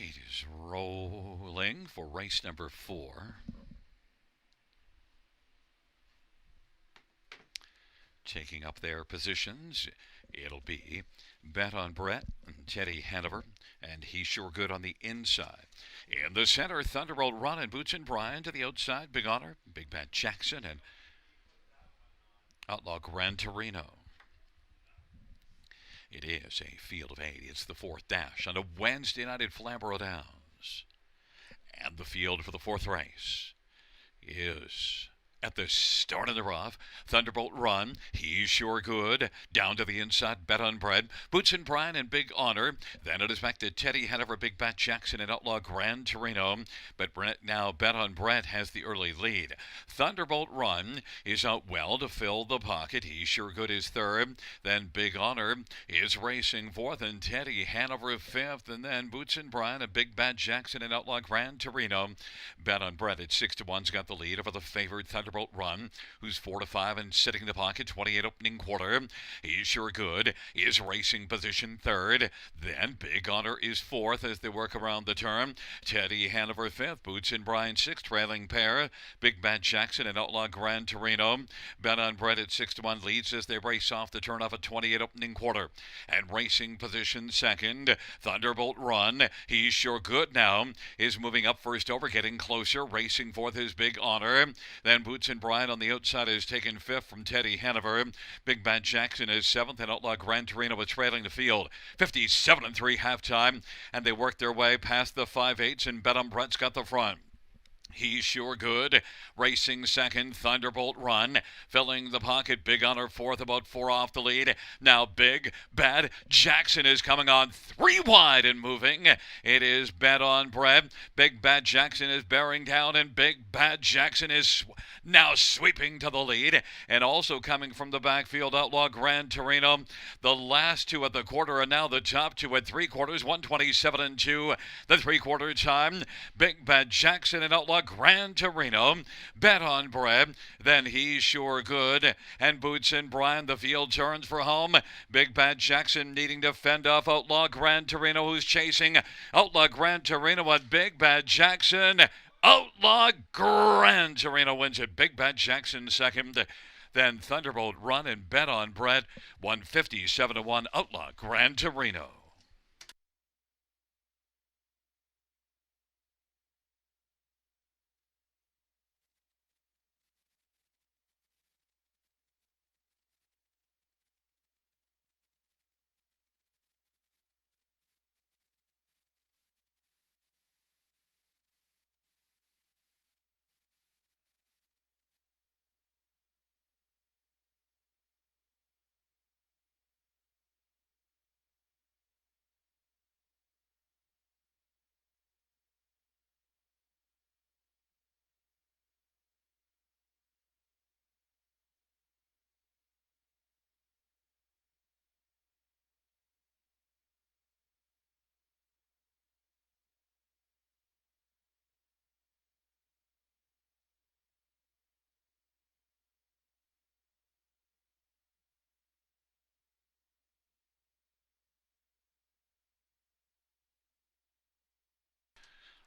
It is rolling for race number 4. Taking up their positions, it'll be Bet on Brett and Teddy Hanover, and He's Sure Good on the inside. In the center, Thunderbolt Run and Boots and Brian to the outside. Big Honor, Big Bad Jackson, and Outlaw Gran Torino. It is a field of 8. It's the 4th dash on a Wednesday night at Flamboro Downs. And the field for the 4th race is at the start of the rough. Thunderbolt Run, He's Sure Good. Down to the inside, Bet on Bread. Boots and Brian and Big Honor. Then it is back to Teddy Hanover, Big Bat Jackson, and Outlaw Gran Torino. But now Bet on Bread has the early lead. Thunderbolt Run is out well to fill the pocket. He's Sure Good is 3rd. Then Big Honor is racing 4th, and Teddy Hanover 5th. And then Boots and Brian and Big Bat Jackson and Outlaw Gran Torino. Bet on Bread at 6-1's got the lead over the favored Thunderbolt Run, who's 4-5 and sitting in the pocket, 28 opening quarter. He's Sure Good is racing position 3rd. Then Big Honor is 4th as they work around the turn. Teddy Hanover 5th, Boots and Brian 6th, trailing pair. Big Bad Jackson and Outlaw Gran Torino. Bet on Bread at 6-1 leads as they race off the turn off at 28 opening quarter. And racing position 2nd, Thunderbolt Run. He's Sure Good now is moving up first over, getting closer. Racing 4th is Big Honor. Then Boots and Brian on the outside is taken 5th from Teddy Hanover. Big Bad Jackson is 7th, and Outlaw Gran Torino is trailing the field. 57-3 halftime, and they work their way past the 5/8s, and Bet on Brett's got the front. He's Sure Good racing 2nd. Thunderbolt Run filling the pocket. Big Honor 4th, about 4 off the lead. Now Big Bad Jackson is coming on 3 wide and moving. It is Bet on Bread. Big Bad Jackson is bearing down, and Big Bad Jackson is now sweeping to the lead. And also coming from the backfield, Outlaw Gran Torino. The last 2 at the quarter, and now the top 2 at 3 quarters. 1:27.2 the 3/4 time. Big Bad Jackson and Outlaw Gran Torino. Bet on Bread. Then He's Sure Good and Boots and Brian. The field turns for home. Big Bad Jackson needing to fend off Outlaw Gran Torino, who's chasing Outlaw Gran Torino and Big Bad Jackson. Outlaw Gran Torino wins it. Big Bad Jackson 2nd. Then Thunderbolt Run and Bet on Bread. 157-1 Outlaw Gran Torino.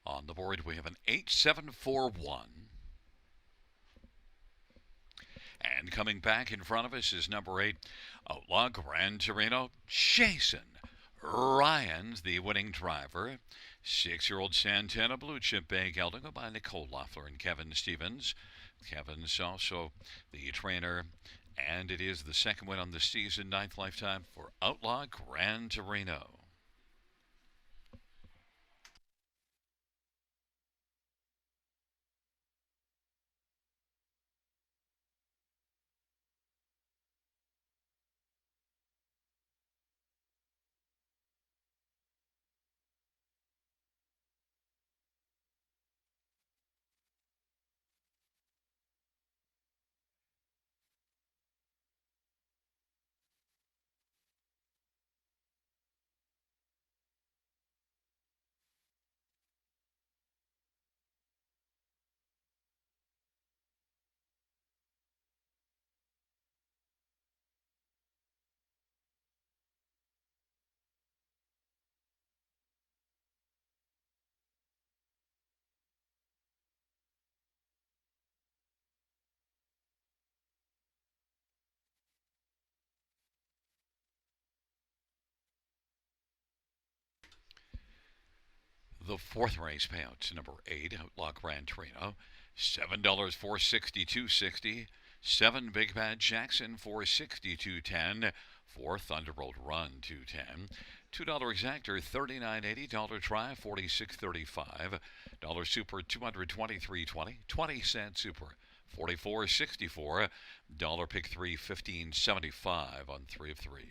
On the board, we have an 8-7-4-1. And coming back in front of us is number 8, Outlaw Gran Torino. Jason Ryan's the winning driver. 6-year-old Santana Blue Chip Bay gelding by Nicole Loeffler and Kevin Stevens. Kevin's also the trainer, and it is the 2nd win on the season, 9th lifetime for Outlaw Gran Torino. The fourth race payouts number 8, Outlaw Gran Torino, $7 for 62.60. 7 Big Bad Jackson for 62.10. 4 Thunderbolt Run 210. $2 exactor 39.80. Dollar try 46.35. Dollar super 223.20. 20-cent super 44.64. Dollar pick 3 15.75 on 3 of 3.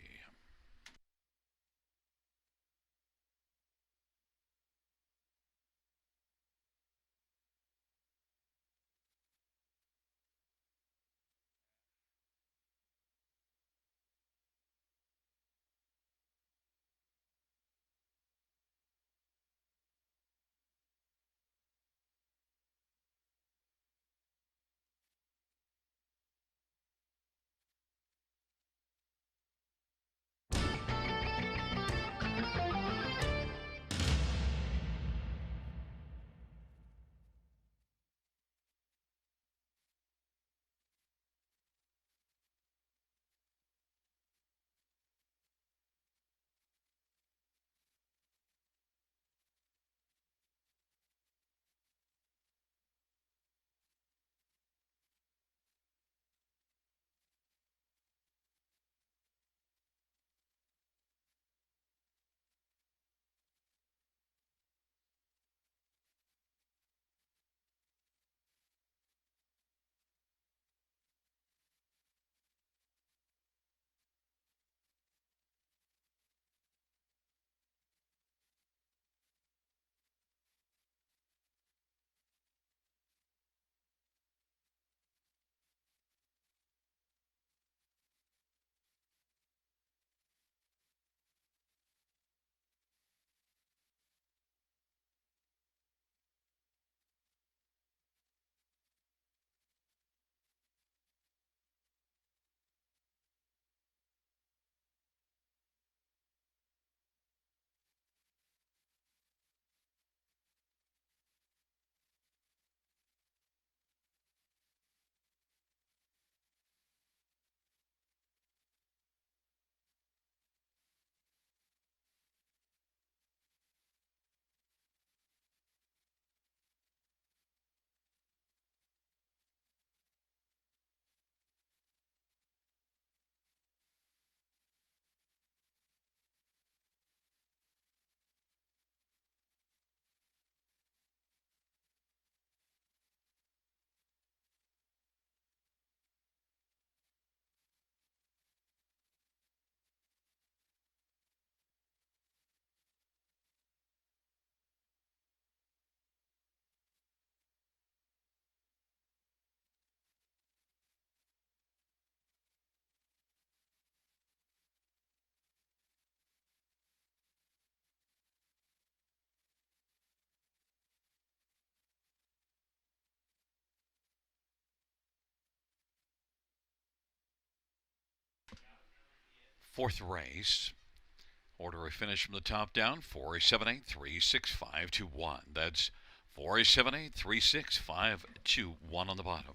Fourth race. Order of finish from the top down 478 36521. That's 478 36521 on the bottom.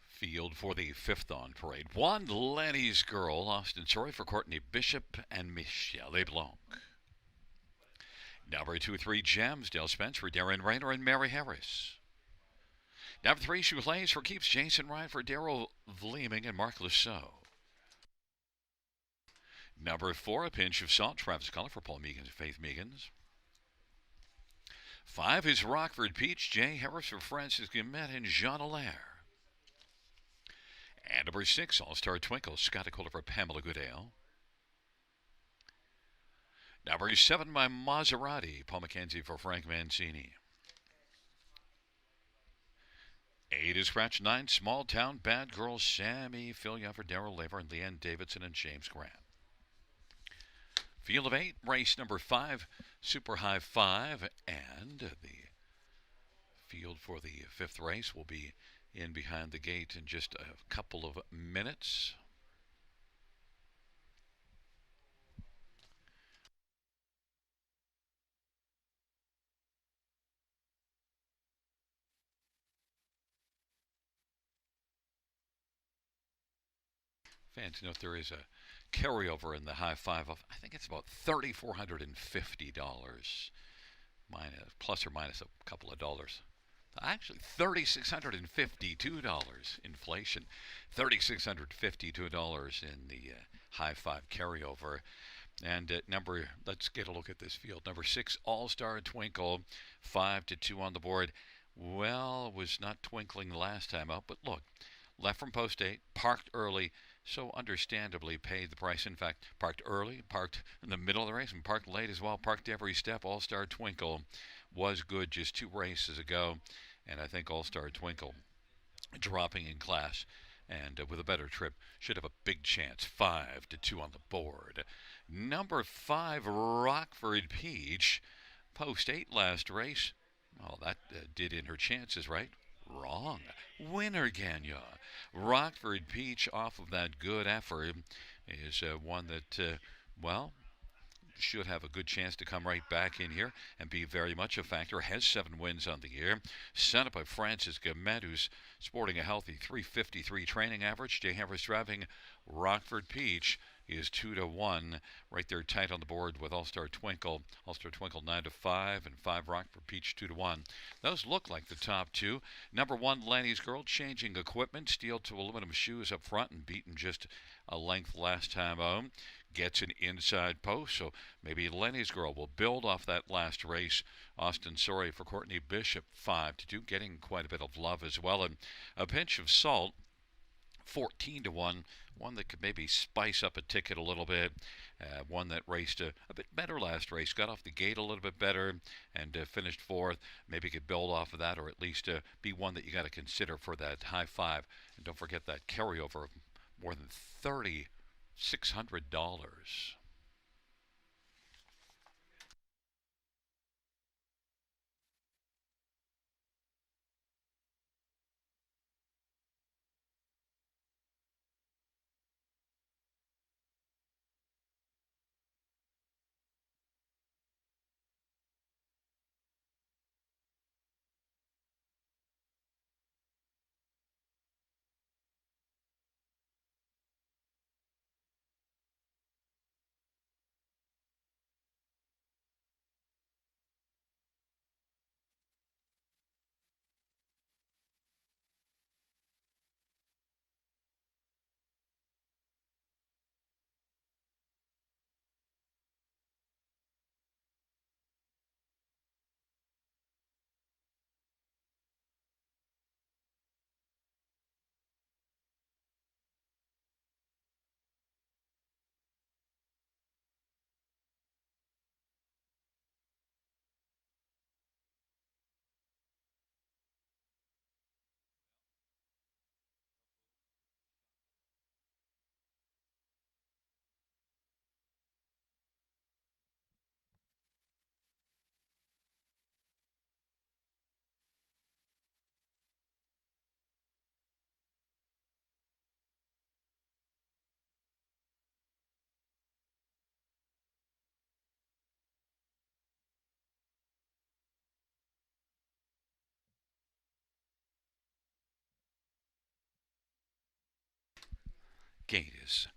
Field for the fifth on parade. One, Lenny's Girl, Austin Sorry for Courtney Bishop and Michelle Blanc. Number 2-3, Gems, Dale Spence for Darren Rayner and Mary Harris. Number 3, Shoelace for Keeps, Jason Ryan for Daryl Vleeming and Mark Lasso. Number 4, A Pinch of Salt, Travis Cullen for Paul Meegans and Faith Meegans. 5 is Rockford Peach, Jay Harris for Francis Guillemette and Jean Allaire. And number 6, All-Star Twinkle, Scott Kohler for Pamela Goodale. Number 7, My Maserati, Paul McKenzie for Frank Mancini. 8 is Scratch 9, Small Town Bad Girl, Sammy Filia for Darrell Laver and Leanne Davidson and James Grant. Field of 8, race number 5, Super High 5, and the field for the 5th race will be in behind the gate in just a couple of minutes. Fans note there is a carryover in the high 5 of, I think it's about $3,450, plus or minus a couple of dollars. Actually, $3,652 inflation. $3,652 in the high 5 carryover. And let's get a look at this field. Number 6, All-Star Twinkle, 5-2 on the board. Well, was not twinkling last time out, but look, left from post 8, parked early, so understandably paid the price. In fact, parked early, parked in the middle of the race, and parked late as well. Parked every step. All-Star Twinkle was good just 2 races ago, and I think All-Star Twinkle dropping in class and with a better trip should have a big chance. 5-2 on the board. Number 5, Rockford Peach, post 8 last race. Oh, that did in her chances, right? Wrong. Winner Ganya. Rockford Peach, off of that good effort, is one that, should have a good chance to come right back in here and be very much a factor. Has 7 wins on the year. Set up by Francis Guillemette, who's sporting a healthy 353 training average. Jay Harris driving Rockford Peach is 2-1, right there tight on the board with All-Star Twinkle. All-Star Twinkle 9-5 and 5 Rockford Peach 2-1. Those look like the top 2. Number 1, Lanny's Girl, changing equipment, steel to aluminum shoes up front and beaten just a length last time out. Gets an inside post, so maybe Lenny's Girl will build off that last race. Austin Sorry for Courtney Bishop, 5-2, getting quite a bit of love as well. And A Pinch of Salt, 14-1, one that could maybe spice up a ticket a little bit. One that raced a bit better last race, got off the gate a little bit better, and finished 4th. Maybe could build off of that, or at least be one that you got to consider for that high 5. And don't forget that carryover of more than $3,600. Gate is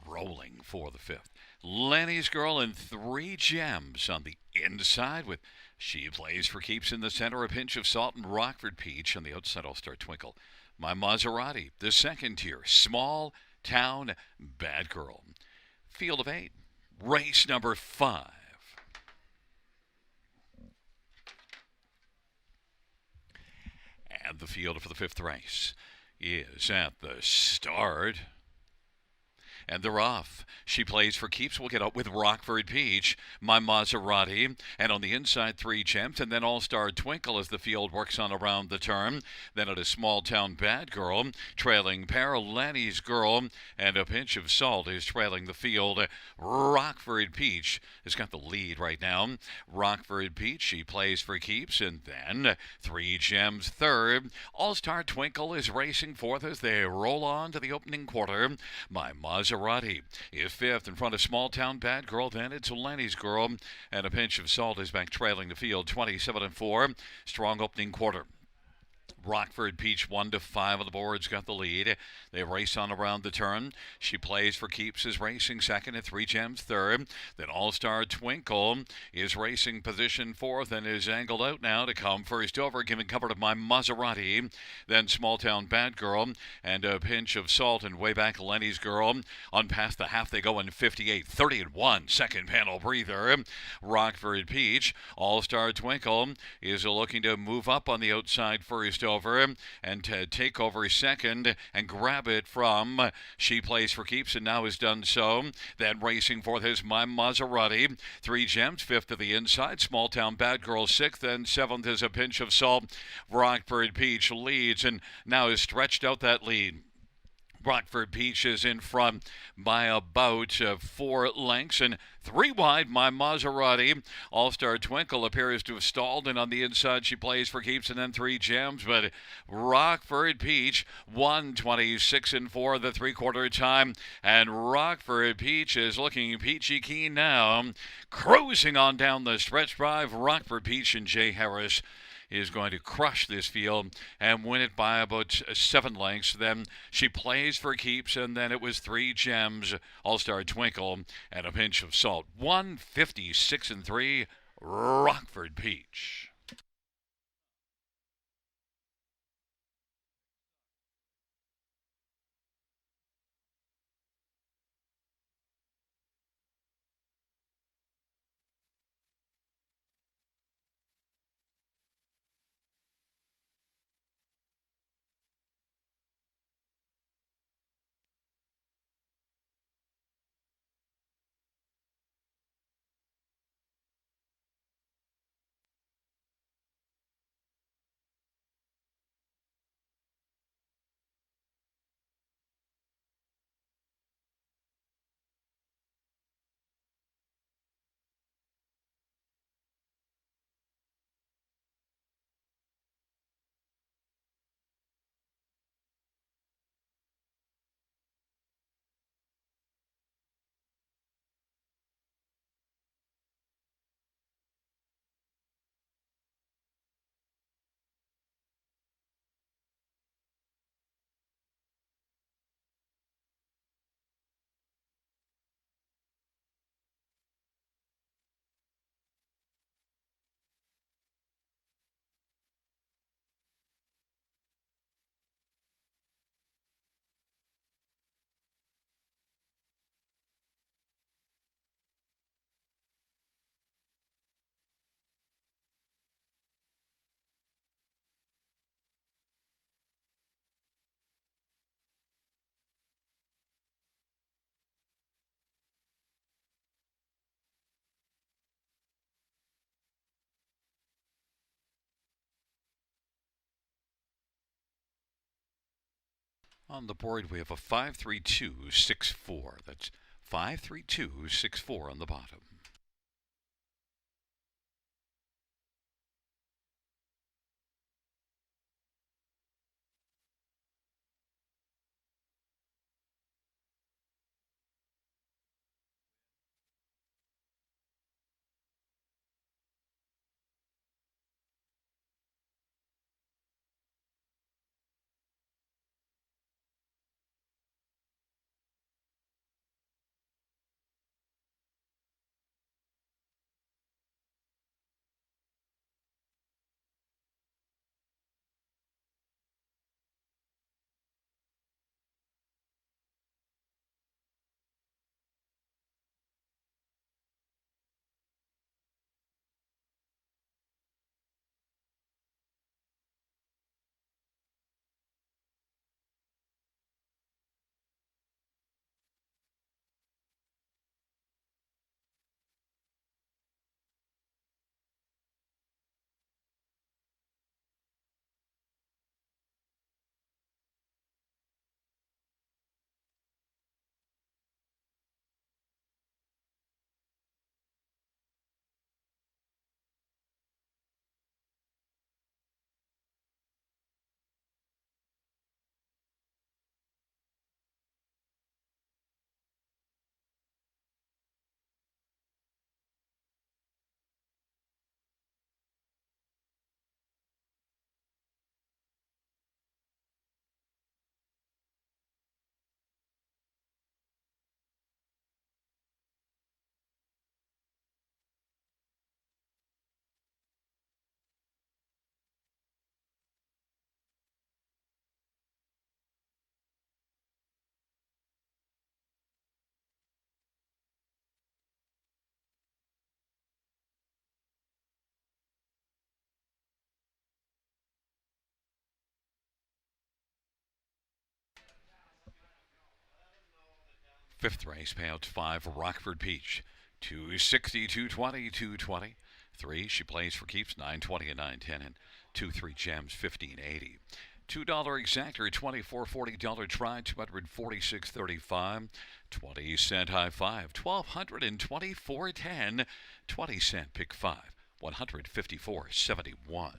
rolling for the fifth. Lenny's Girl and three gems on the inside with She Plays for Keeps in the center, a pinch of salt and Rockford Peach on the outside. All Star Twinkle. My Maserati, the second tier, Small Town Bad Girl. Field of 8, race number 5. And the field for the fifth race is at the start. And they're off. She Plays for Keeps. We'll get up with Rockford Peach, My Maserati, and on the inside, three gems, and then All Star Twinkle as the field works on around the turn. Then at a Small Town Bad Girl, trailing pair, Lenny's Girl, and a pinch of salt is trailing the field. Rockford Peach has got the lead right now. Rockford Peach, She Plays for Keeps, and then three gems third. All Star Twinkle is racing fourth as they roll on to the opening quarter. My Maserati is fifth in front of Small Town Bad Girl. Then it's Lenny's Girl, and a pinch of salt is back trailing the field 27-4. Strong opening quarter. Rockford Peach 1-5 on the boards got the lead. They race on around the turn. She Plays for Keeps is racing second and three gems third. Then All Star Twinkle is racing position fourth and is angled out now to come first over, giving cover to My Maserati. Then Small Town Bad Girl and a pinch of salt, and way back Lenny's Girl. On past the half they go in 58-30-1. Second panel breather. Rockford Peach. All Star Twinkle is looking to move up on the outside first over and to take over second and grab it from She Plays for Keeps, and now has done so. Then racing fourth is My Maserati. Three gems, fifth to the inside. Small Town Bad Girl sixth, and seventh is a pinch of salt. Rockford Peach leads and now has stretched out that lead. Rockford Peach is in front by about 4 lengths, and 3 wide, My Maserati. All Star Twinkle appears to have stalled, and on the inside She Plays for Keeps, and then three gems. But Rockford Peach 1:26-4 the three-quarter time, and Rockford Peach is looking peachy keen now, cruising on down the stretch drive. Rockford Peach and Jay Harris is going to crush this field and win it by about 7 lengths. Then She Plays for Keeps, and then it was three gems, All Star Twinkle, and a pinch of salt. 1:56-3, Rockford Peach. On the board, we have a 5-3-2-6-4. That's 5-3-2-6-4 on the bottom. Fifth race, payouts 5, Rockford Peach. 260, 220, 220. 3, she plays for keeps, 920 and 910. And 2, 3 gems, 1580. $2 exactor, 24.40 dollar try, 246.35. 20-cent high five, 1224.10. 20-cent pick five, 154.71.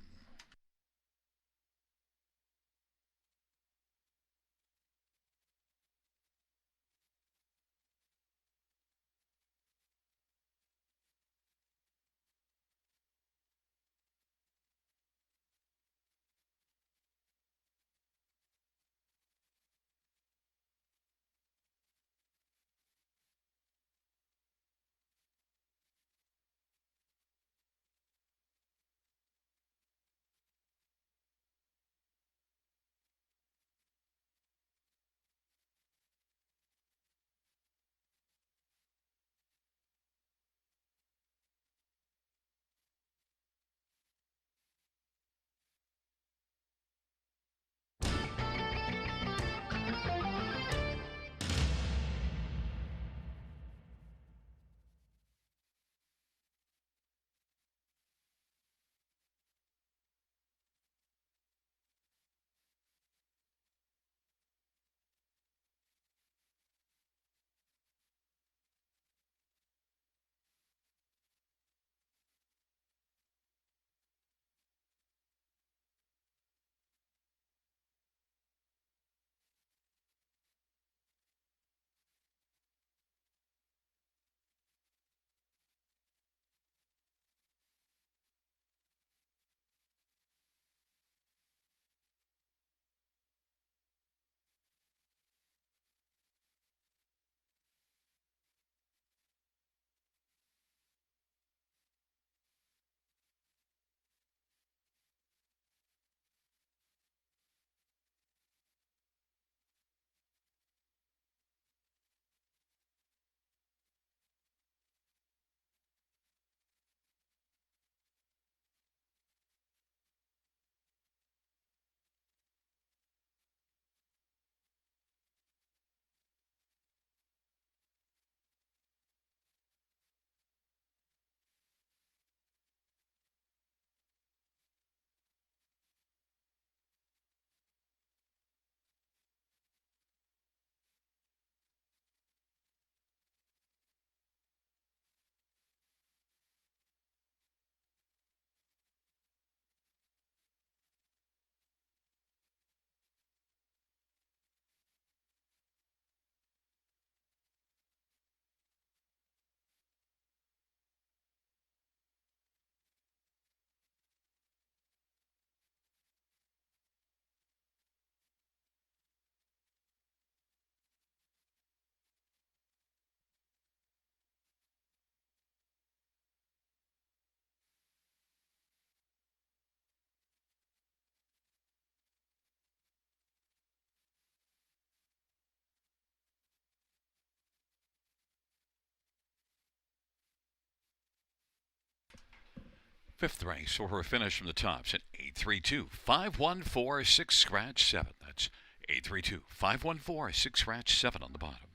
Fifth race, or a finish from the tops at 832 514 6 scratch 7. That's 832 514 6 scratch 7 on the bottom.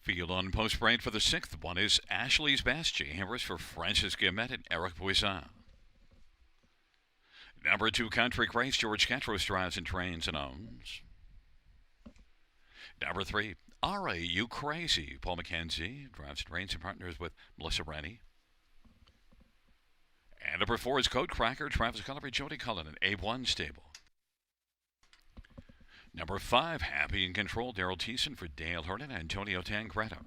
Field on post parade for the sixth one is Ashley's Best. Jay Harris for Francis Guillemette and Eric Buisson. Number 2, Country Grace. George Ketros drives and trains and owns. Number 3, Are You Crazy? Paul McKenzie drives and trains and partners with Melissa Rennie. And number 4 is Code Cracker. Travis Cullery, Jody Cullen, and A1 Stable. Number 5, Happy in Control. Daryl Thiessen for Dale Hernan and Antonio Tangretta.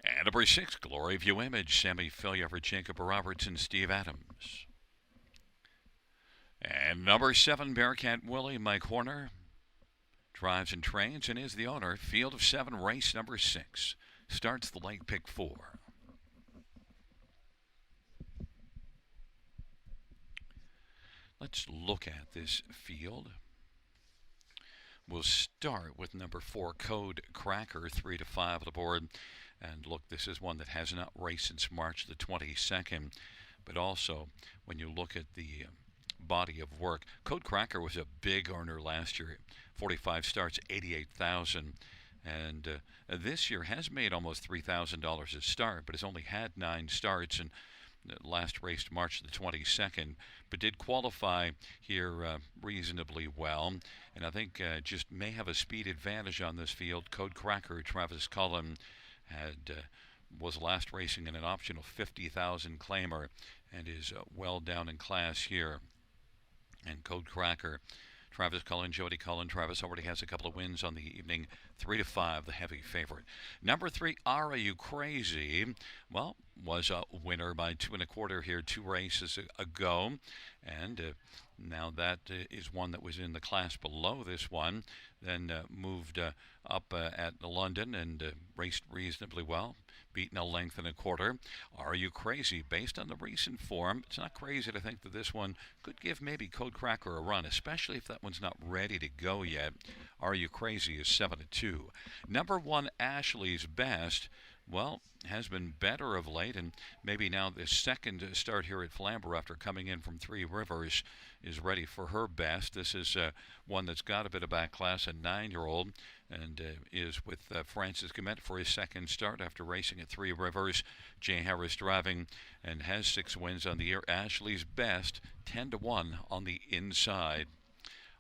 And number 6, Glory View Image. Sammy Filia for Jacob Roberts and Steve Adams. And number 7, Bearcat Willie. Mike Horner drives and trains and is the owner. Field of 7, race number 6. Starts the late pick 4. Let's look at this field. We'll start with number 4, Code Cracker, 3 to 5 on the board. And look, this is one that has not raced since March the 22nd. But also, when you look at the body of work, Code Cracker was a big earner last year. 45 starts, 88,000. And this year has made almost $3,000 a start, but has only had 9 starts. And last raced March the 22nd, but did qualify here reasonably well, and I think just may have a speed advantage on this field. Code Cracker, Travis Cullen, was last racing in an optional 50,000 claimer and is well down in class here. And Code Cracker, Travis Cullen, Jody Cullen. Travis already has a couple of wins on the evening. 3 to 5, the heavy favorite. Number 3, Are You Crazy? Well, was a winner by 2 1/4 here 2 races ago, and now that is one that was in the class below this one. Then moved up at London and raced reasonably well. Beaten a length and a quarter. Are You Crazy? Based on the recent form, it's not crazy to think that this one could give maybe Code Cracker a run, especially if that one's not ready to go yet. Are You Crazy is 7 to 2. Number 1, Ashley's Best. Well, has been better of late, and maybe now the second start here at Flamboro after coming in from Three Rivers is ready for her best. This is one that's got a bit of back class, a 9-year-old, and is with Francis Guillemette for his second start after racing at Three Rivers. Jay Harris driving and has 6 wins on the year. Ashley's Best, 10 to 1 on the inside.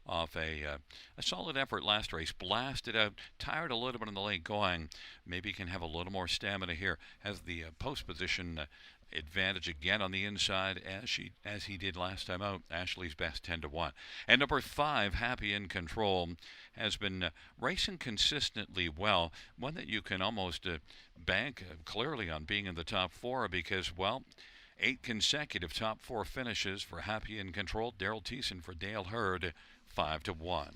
Off a solid effort last race. Blasted out, tired a little bit in the late going. Maybe can have a little more stamina here. Has the post position advantage again on the inside as he did last time out. Ashley's Best 10 to 1. And number 5, Happy in Control, has been racing consistently well. One that you can almost bank clearly on being in the top 4 because, well, 8 consecutive top 4 finishes for Happy in Control. Daryl Thiessen for Dale Hurd, 5 to 1.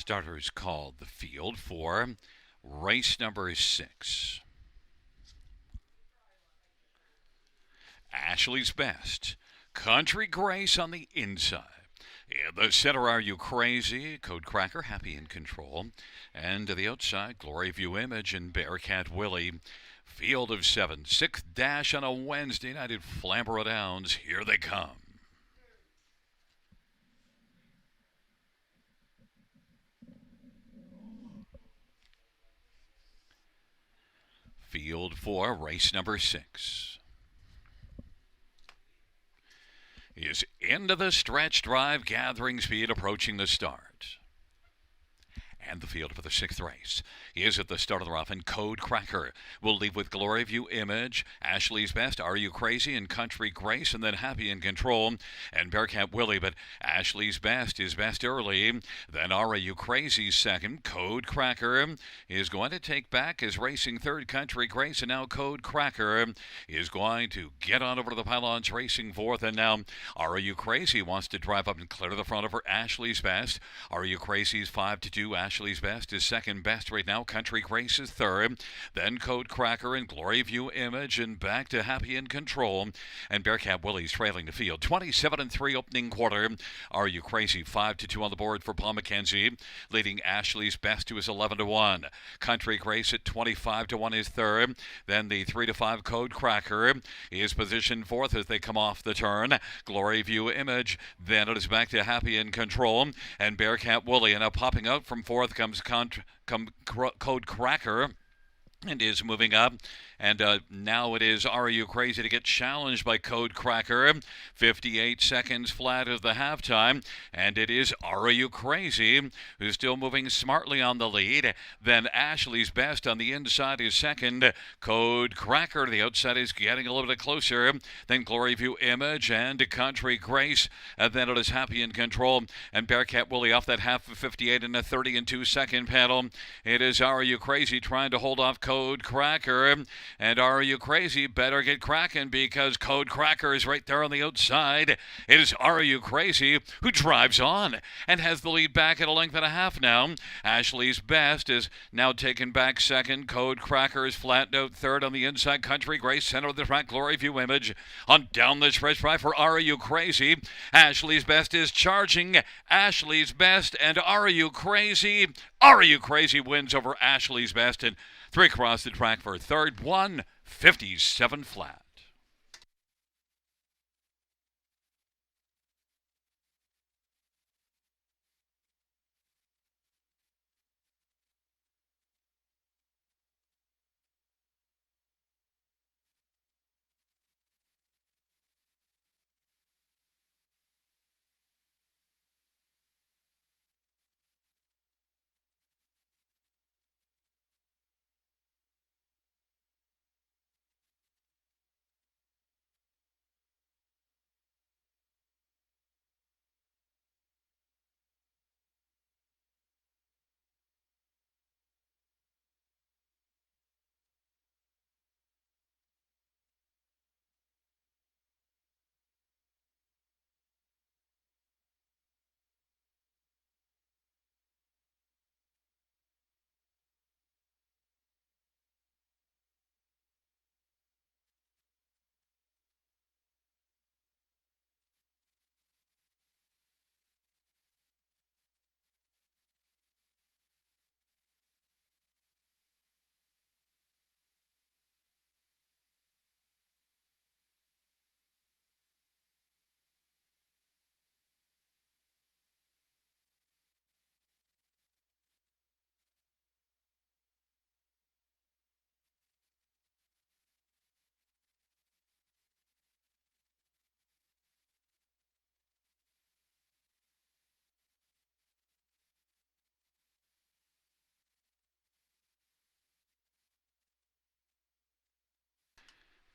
Starters called the field for race number 6. Ashley's Best. Country Grace on the inside. In the center, Are You Crazy? Code Cracker, Happy in Control. And to the outside, Glory View Image and Bearcat Willie. Field of 7. 6th dash on a Wednesday night at Flamboro Downs. Here they come. Field 4, race number 6. Is into the stretch drive, gathering speed, approaching the start. And the field for the 6th race is at the start of the rough, and Code Cracker will leave with Glory View Image, Ashley's Best, Are You Crazy, and Country Grace, and then Happy in Control and Bearcat Willie. But Ashley's Best is best early. Then Are You Crazy second. Code Cracker is going to take back his racing third, Country Grace, and now Code Cracker is going to get on over to the pylons, racing fourth. And now Are You Crazy wants to drive up and clear to the front over Ashley's Best. Are You Crazy's 5-2. Ashley's Best is second best right now. Country Grace is third. Then Code Cracker and Glory View Image, and back to Happy in Control. And Bearcat Willie's trailing the field. 27-3 opening quarter. Are You Crazy 5-2 on the board for Paul McKenzie, leading Ashley's Best to his 11-1. Country Grace at 25-1 is third. Then the 3-5 Code Cracker is positioned fourth as they come off the turn. Glory View Image. Then it is back to Happy in Control and Bearcat Willie. And now popping out from fourth comes Code Cracker and is moving up. And now it is Are You Crazy to get challenged by Code Cracker. 58 seconds flat is the halftime. And it is Are You Crazy who's still moving smartly on the lead. Then Ashley's Best on the inside is second. Code Cracker to the outside is getting a little bit closer. Then Glory View Image and Country Grace. And then it is Happy in Control. And Bearcat Willie off that half of 58 in a 30-2 second panel. It is Are You Crazy trying to hold off Code Cracker. And Are You Crazy better get cracking, because Code Cracker is right there on the outside. It is Are You Crazy who drives on and has the lead back at a length and a half now. Ashley's Best is now taken back second. Code Cracker is flattened out third on the inside. Country Grace center of the track. Glory View Image on down the stretch drive for Are You Crazy. Ashley's Best is charging. Ashley's Best and Are You Crazy. Are You Crazy wins over Ashley's Best, and 3 across the track for third, 1:57 flat.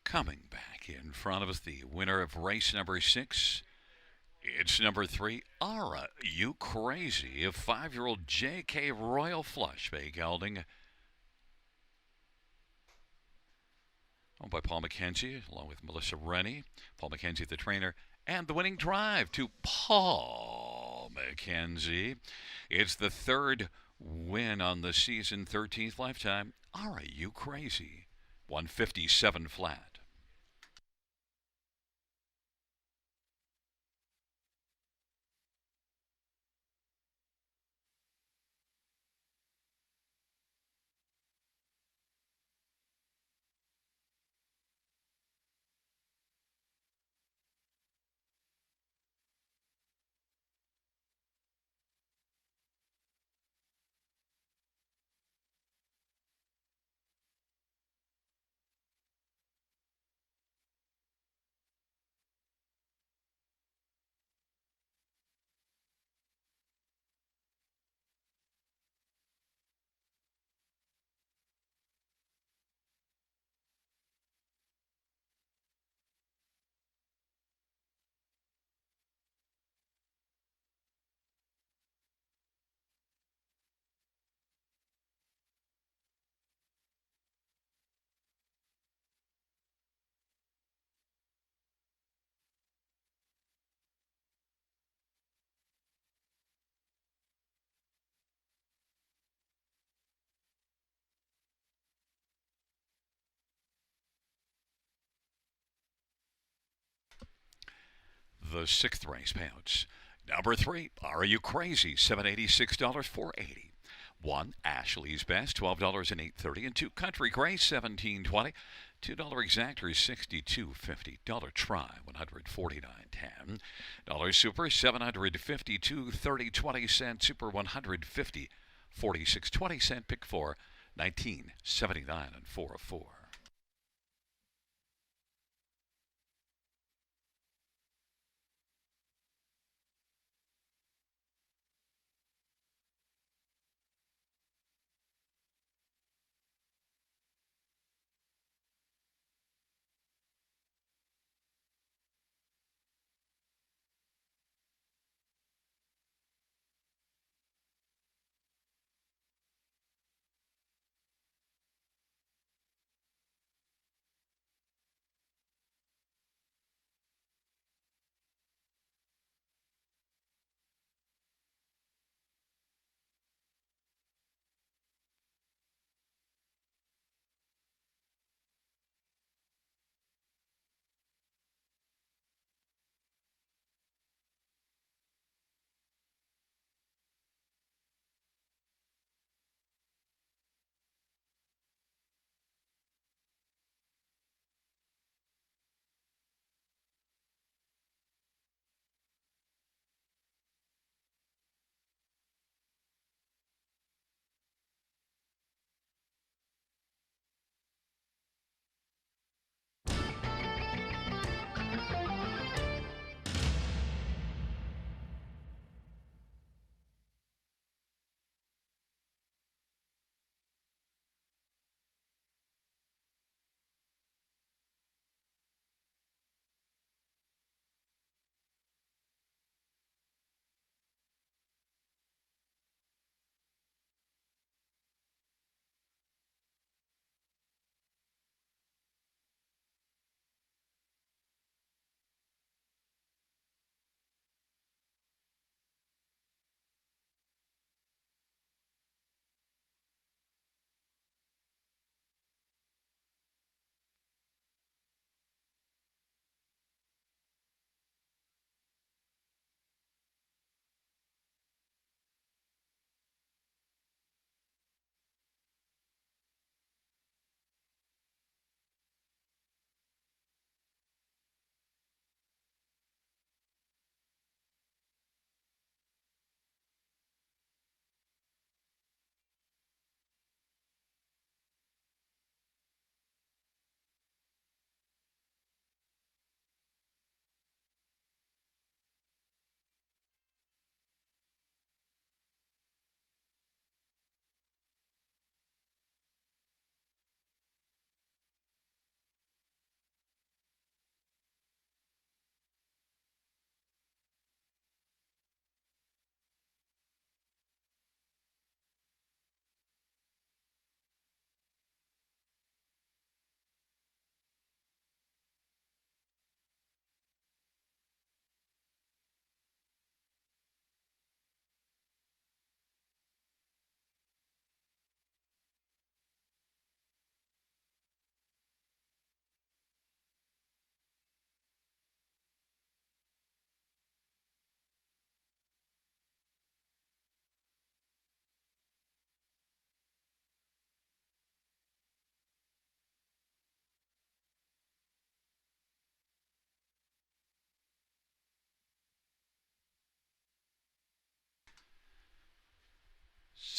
Coming back in front of us, the winner of race number 6. It's number 3, Are You Crazy, a 5-year-old J.K. Royal Flush by gelding owned by Paul McKenzie, along with Melissa Rennie. Paul McKenzie, the trainer, And the winning drive to Paul McKenzie. It's the third win on the season, 13th lifetime. Are you crazy? 157 flat. The sixth race payouts. Number three, Are You Crazy? $786, 480. One, Ashley's Best, $12 and 830. And two, Country Grace, $17.20. $2 exactors, $62.50. Dollar Try, $149.10. Dollar Super, $752, 30 20 cent. Super, $150, 46 20 cent. Pick four, 19.79 and 404.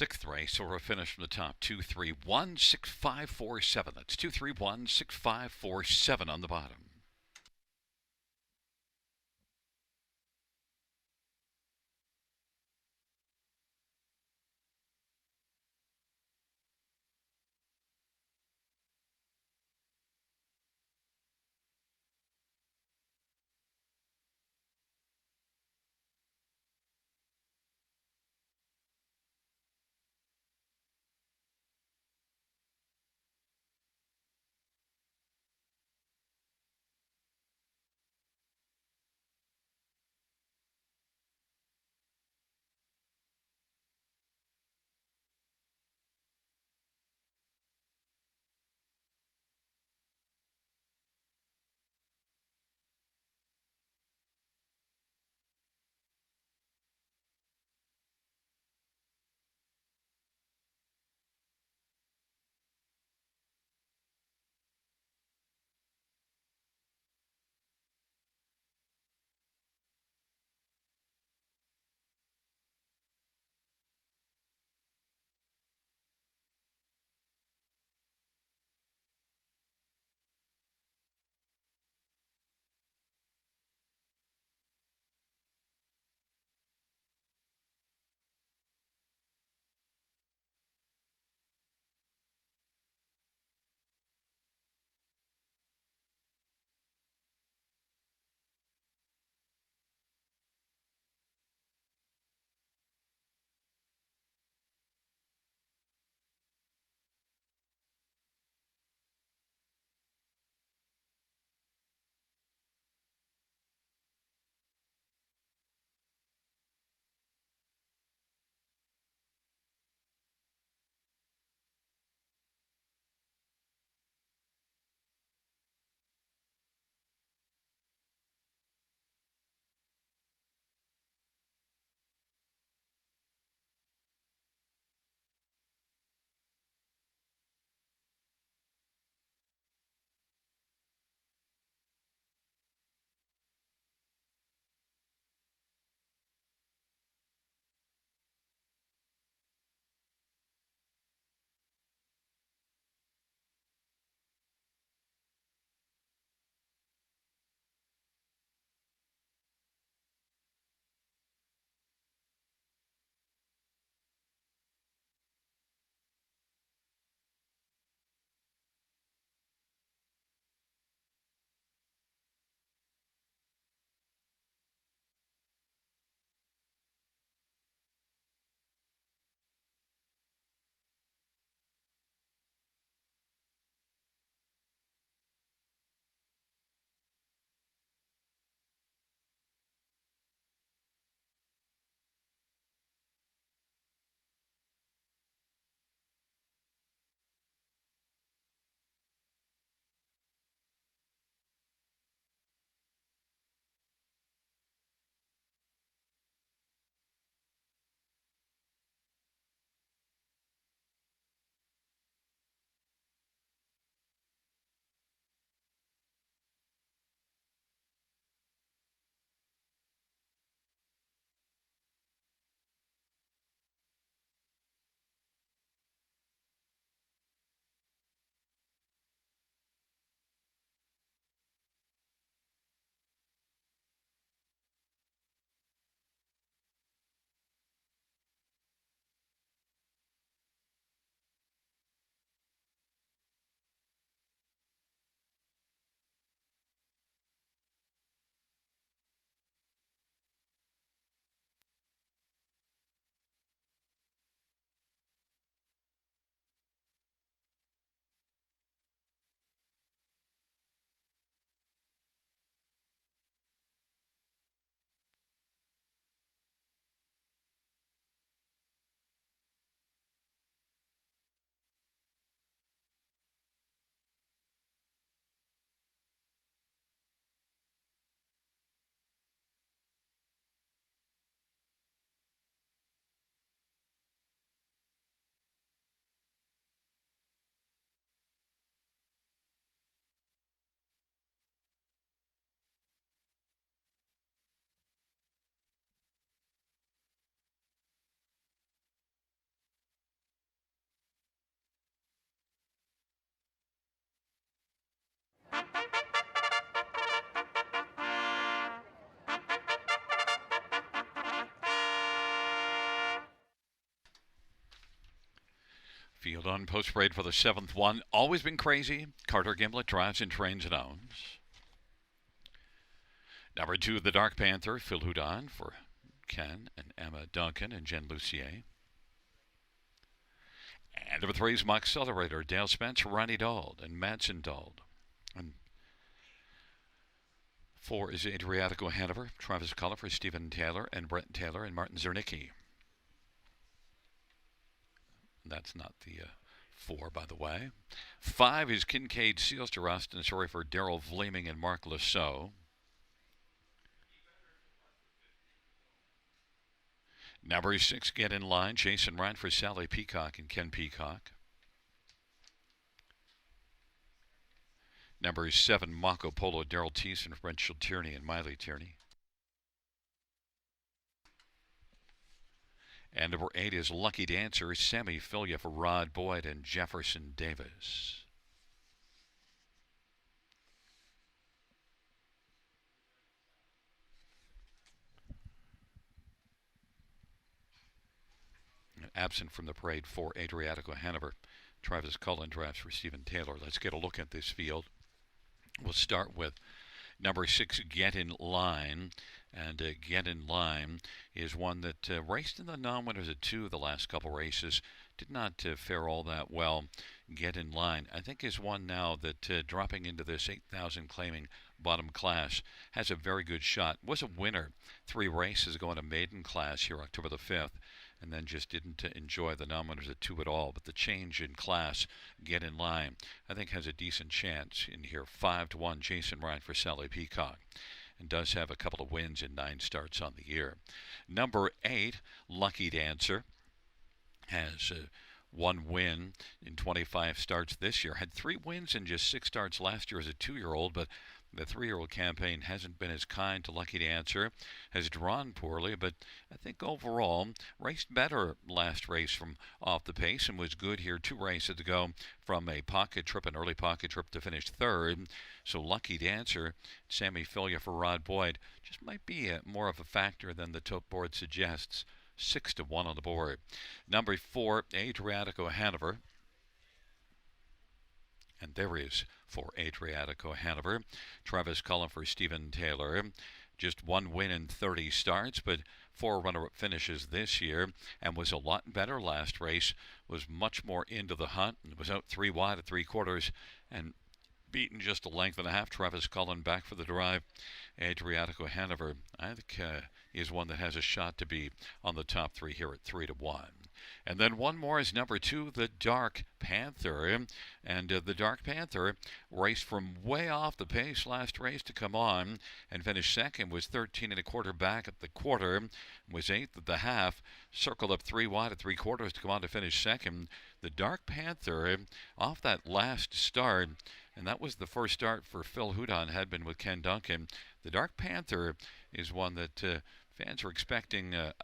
sixth race, or a finish from the top. 2316547. That's 2316547 on the bottom. Field on post parade for the seventh one. Always been crazy. Carter Gimlet drives and trains and owns. Number 2, the Dark Panther, Phil Houdon for Ken and Emma Duncan and Jen Lucier. And number 3 is my accelerator, Dale Spence, Ronnie Dauld and Madsen Dauld. And 4 is Adriatico Hanover, Travis Cullen for Stephen Taylor and Brett Taylor and Martin Zernicki. That's not the 4, by the way. 5 is Kincaid Seals to Austin, sorry for Daryl Vlaming and Mark Lasso. Number 6, Get in Line, Jason Ryan for Sally Peacock and Ken Peacock. Number 7, Mako Polo, Daryl Thiessen, Rachel Tierney and Miley Tierney. And number 8 is Lucky Dancer, Sammy Filia for Rod Boyd and Jefferson Davis. Absent from the parade for Adriatico Hanover, Travis Cullen drives for Stephen Taylor. Let's get a look at this field. We'll start with number 6, Get in Line. And Get in Line is one that raced in the non-winners at 2 of the last couple races. Did not fare all that well. Get in Line, I think, is one now that dropping into this 8,000 claiming bottom class has a very good shot. Was a winner 3 races ago in a maiden class here October the 5th. And then just didn't enjoy the non-winners at 2 at all. But the change in class, Get in Line, I think has a decent chance in here. 5-1, Jason Ryan for Sally Peacock. And does have a couple of wins in 9 starts on the year. Number 8, Lucky Dancer, has 1 win in 25 starts this year. Had 3 wins in just 6 starts last year as a 2-year-old, but the 3-year-old campaign hasn't been as kind to Lucky Dancer, has drawn poorly, but I think overall raced better last race from off the pace and was good here 2 races ago from a pocket trip, an early pocket trip to finish 3rd. So Lucky Dancer, Sammy Filia for Rod Boyd, just might be more of a factor than the top board suggests. 6-1 on the board. Number 4, Adriatico Hanover. And there is for Adriatico Hanover. Travis Cullen for Stephen Taylor. Just 1 win in 30 starts, but 4 runner-up finishes this year, and was a lot better last race. Was much more into the hunt, and was out 3 wide at 3/4, and beaten just a length and a half. Travis Cullen back for the drive. Adriatico Hanover, I think, is one that has a shot to be on the top 3 here at 3-1. And then one more is number 2, the Dark Panther. And the Dark Panther raced from way off the pace last race to come on and finished 2nd, was 13 1/4 back at the quarter, was 8th at the half, circled up 3 wide at 3/4 to come on to finish 2nd. The Dark Panther off that last start, and that was the first start for Phil Houdon, had been with Ken Duncan. The Dark Panther is one that fans are expecting a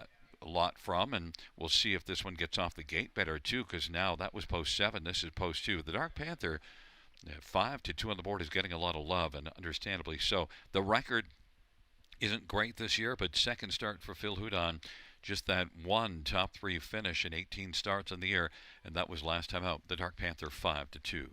lot from, and we'll see if this one gets off the gate better too, because now that was post 7, this is post 2. The Dark Panther, 5-2 on the board, is getting a lot of love, and understandably so. The record isn't great this year, but 2nd start for Phil Houdon. Just that 1 top 3 finish in 18 starts on the year, and that was last time out. The Dark Panther 5-2.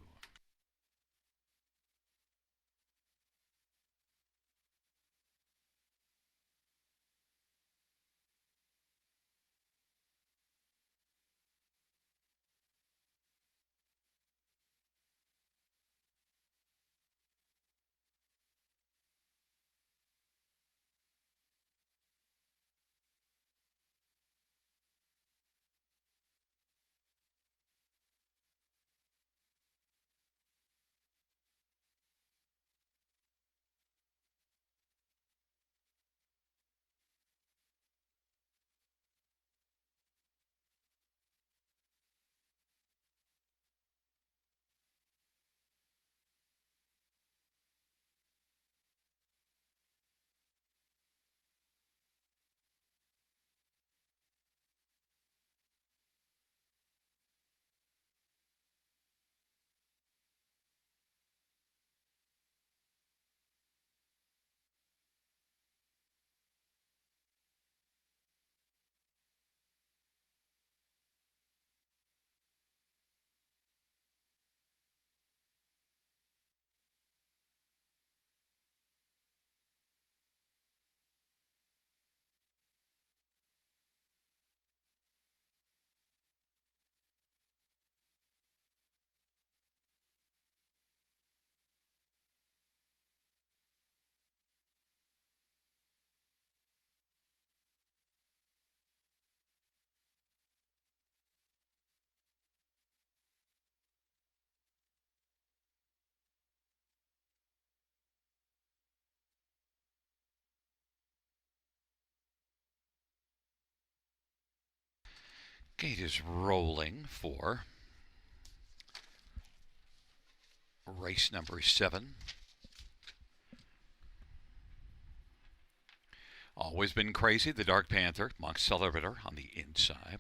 Gate is rolling for race number 7. Always Been Crazy, the Dark Panther, Accelerator on the inside.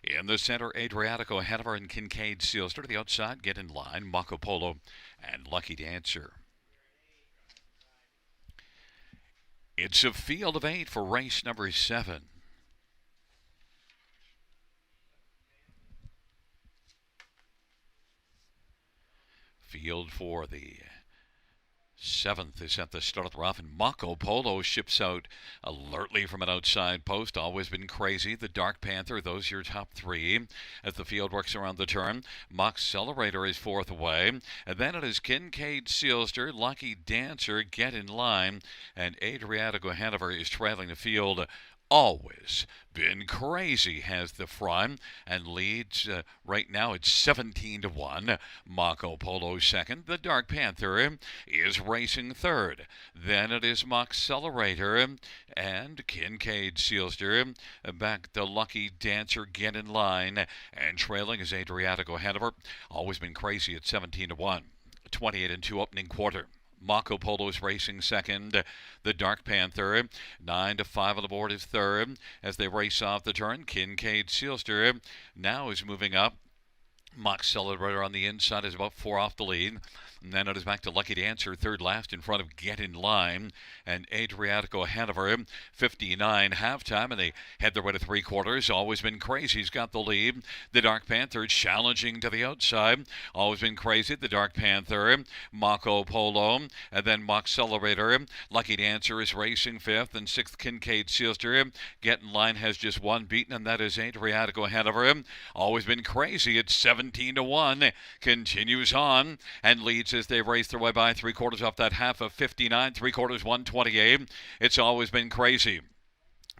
In the center, Adriatico ahead of her and Kincaid Sealster to the outside. Get in line, Marco Polo and Lucky Dancer. It's a field of 8 for race number 7. Field for the 7th is at the start of the rough, and Marco Polo ships out alertly from an outside post. Always Been Crazy, the Dark Panther, those are your top 3. As the field works around the turn, Accelerator is 4th away, and then it is Kincaid Sealster, Lucky Dancer, Get in Line, and Adriatico Hanover is trailing the field. Always Been Crazy has the front and leads right now at 17-1. Marco Polo second. The Dark Panther is racing third. Then it is Accelerator and Kincaid Sealster. Back to Lucky Dancer, Get in Line, and trailing is Adriatico Hanover. Always Been Crazy at 17-1. 28-2 opening quarter. Marco Polo is racing second. The Dark Panther, 9-5 on the board, is third. As they race off the turn, Kincaid Sealster now is moving up. Accelerator on the inside is about 4 off the lead. And then it is back to Lucky Dancer, third last in front of Get in Line. And Adriatico Hanover, 59 halftime, and they head their way to 3/4. Always Been Crazy's got the lead. The Dark Panther challenging to the outside. Always Been Crazy, the Dark Panther, Marco Polo, and then Accelerator. Lucky Dancer is racing 5th, and 6th Kincaid Sealster. Get in Line has just one beaten, and that is Adriatico Hanover. Always Been Crazy at 17-1. Continues on and leads as they race their way by 3/4 off that half of 59, 3/4 128. It's Always Been Crazy.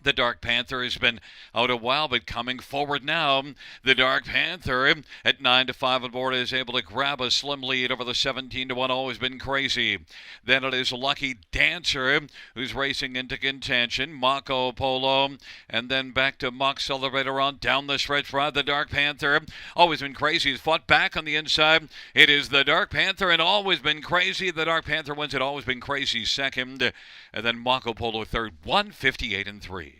The Dark Panther has been out a while, but coming forward now. The Dark Panther at 9-5 on board is able to grab a slim lead over the 17-1 Always Been Crazy. Then it is Lucky Dancer who's racing into contention. Marco Polo, and then back to Accelerator on down the stretch ride. The Dark Panther, Always Been Crazy, has fought back on the inside. It is the Dark Panther and Always Been Crazy. The Dark Panther wins it. Always Been Crazy second, and then Marco Polo third. 158-3.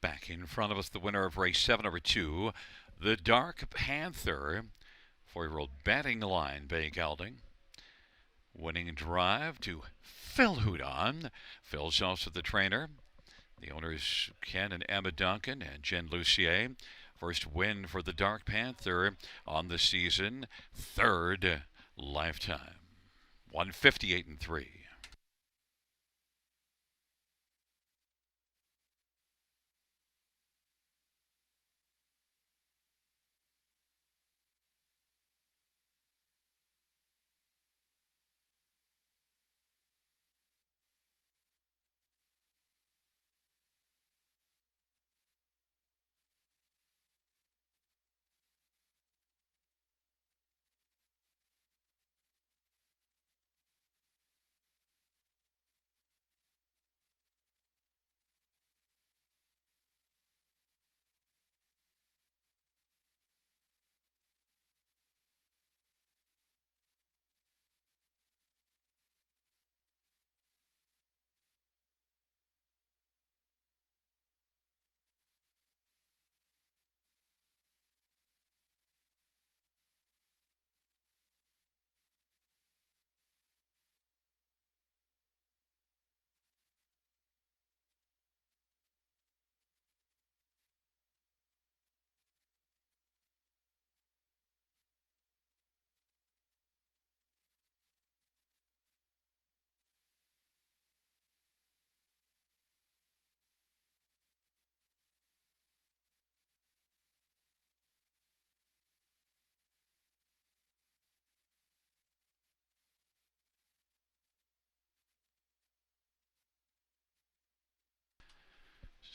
Back in front of us, the winner of race 7, number 2, the Dark Panther, 4-year-old Betting Line, Bay Gelding. Winning drive to Phil Houdon. Phil's also the trainer. The owners, Ken and Emma Duncan and Jen Lucier. First win for the Dark Panther on the season. Third lifetime. 158-3.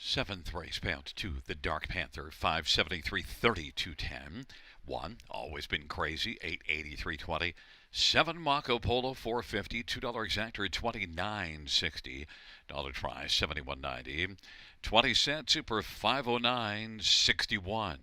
Seventh race payout to the Dark Panther, 573 3210. One, always been crazy, 883.20. Seven, Marco Polo, 450. $2 exactor, 29.60. Dollar try, 71.90. 20-cent super, 509.61.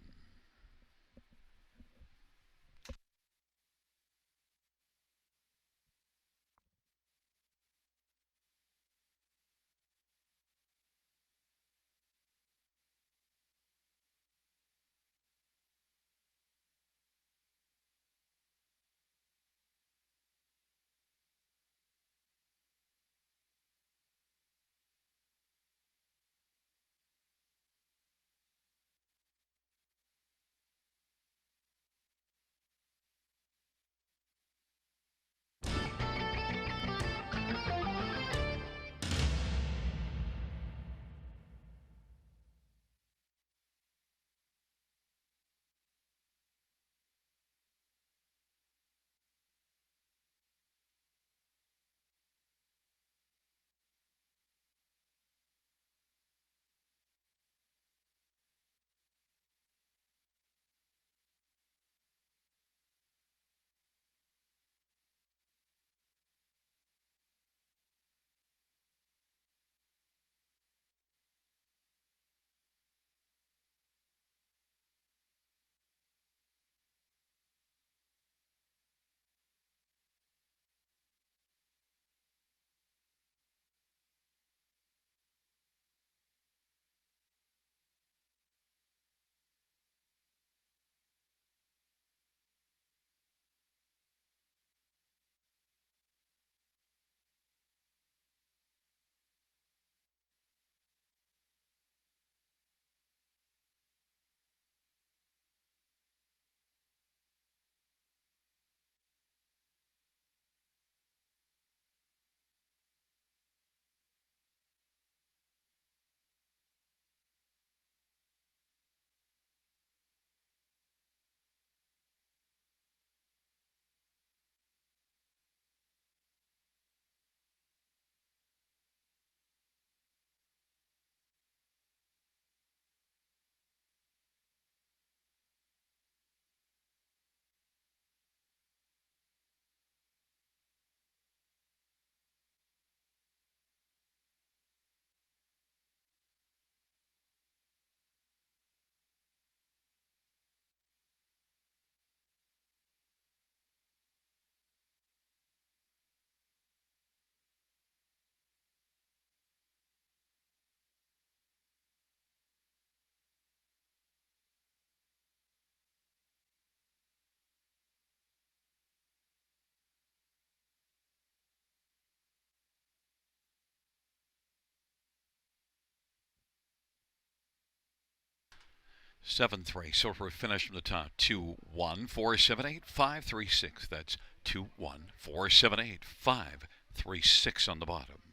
Seventh race, silver finish from the top, 21478 536. That's 21478 536 on the bottom.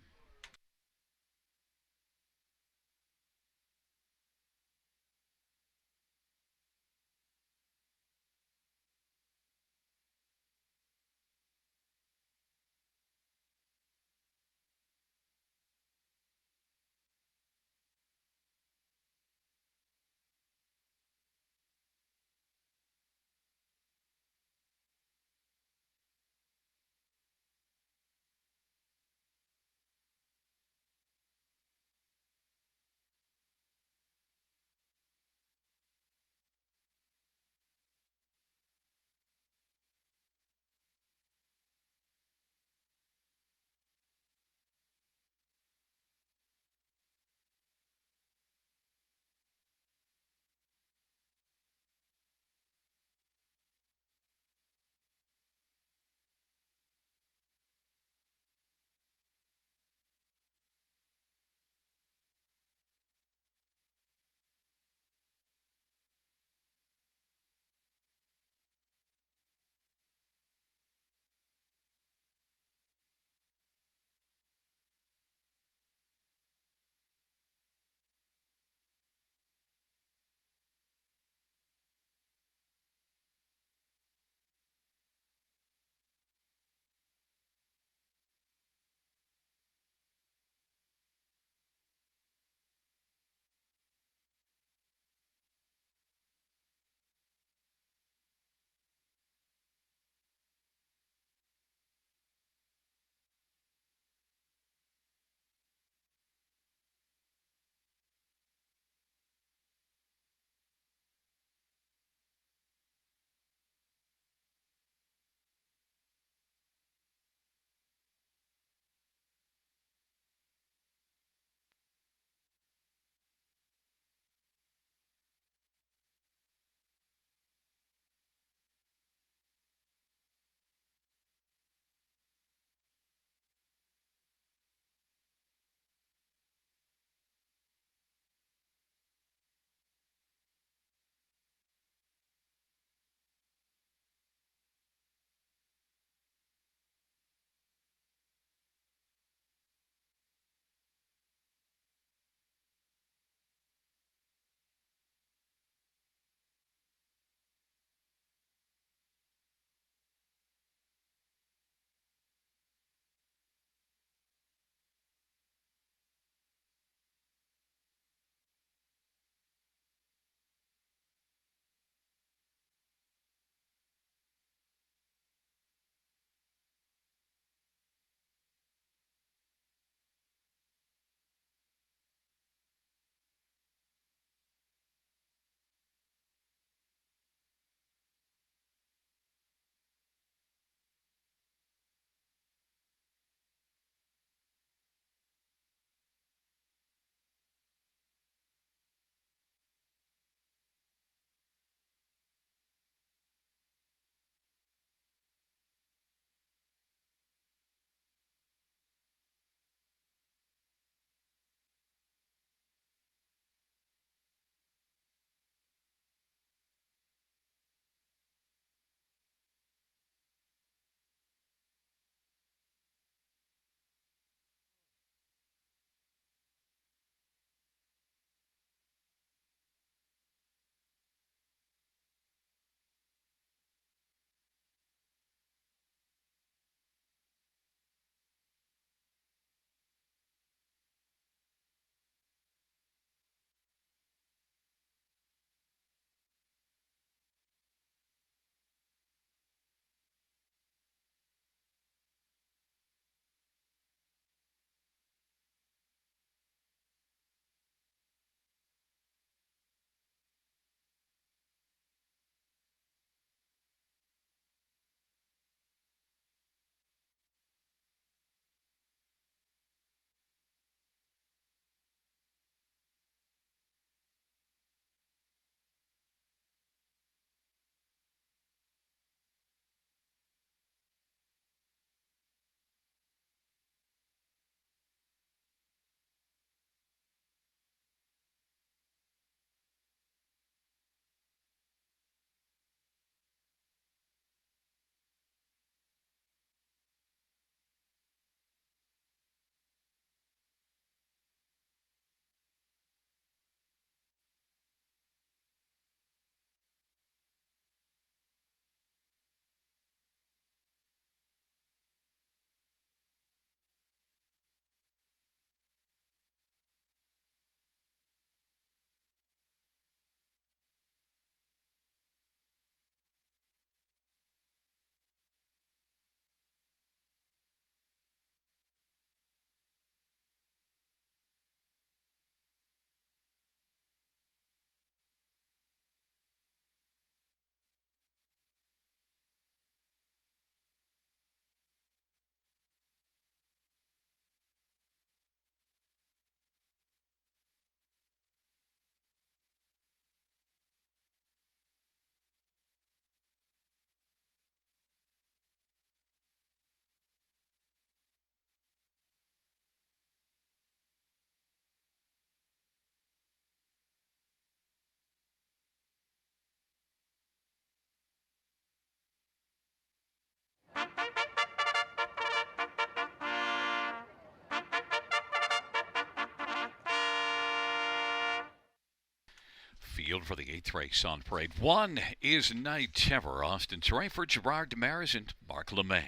field for the eighth race on parade. One is Night Terror, Austin Terray for Gerard Demers and Mark LeMay.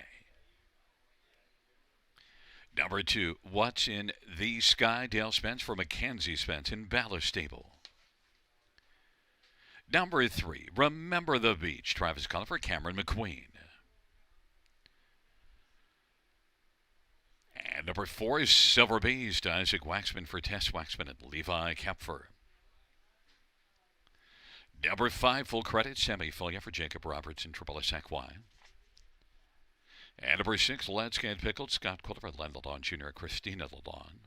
Number 2, What's in the Sky, Dale Spence for Mackenzie Spence in Ballast Stable. Number 3, Remember the Beach, Travis Cullen for Cameron McQueen. And number 4 is Silver Beast, Isaac Waxman for Tess Waxman and Levi Kepfer. Number 5, Full Credit, Sammy Folia for Jacob Roberts and Triple SXY. And number 6, Let's Get Pickled, Scott Quiller for Len Lalonde Jr., Christina Lalonde.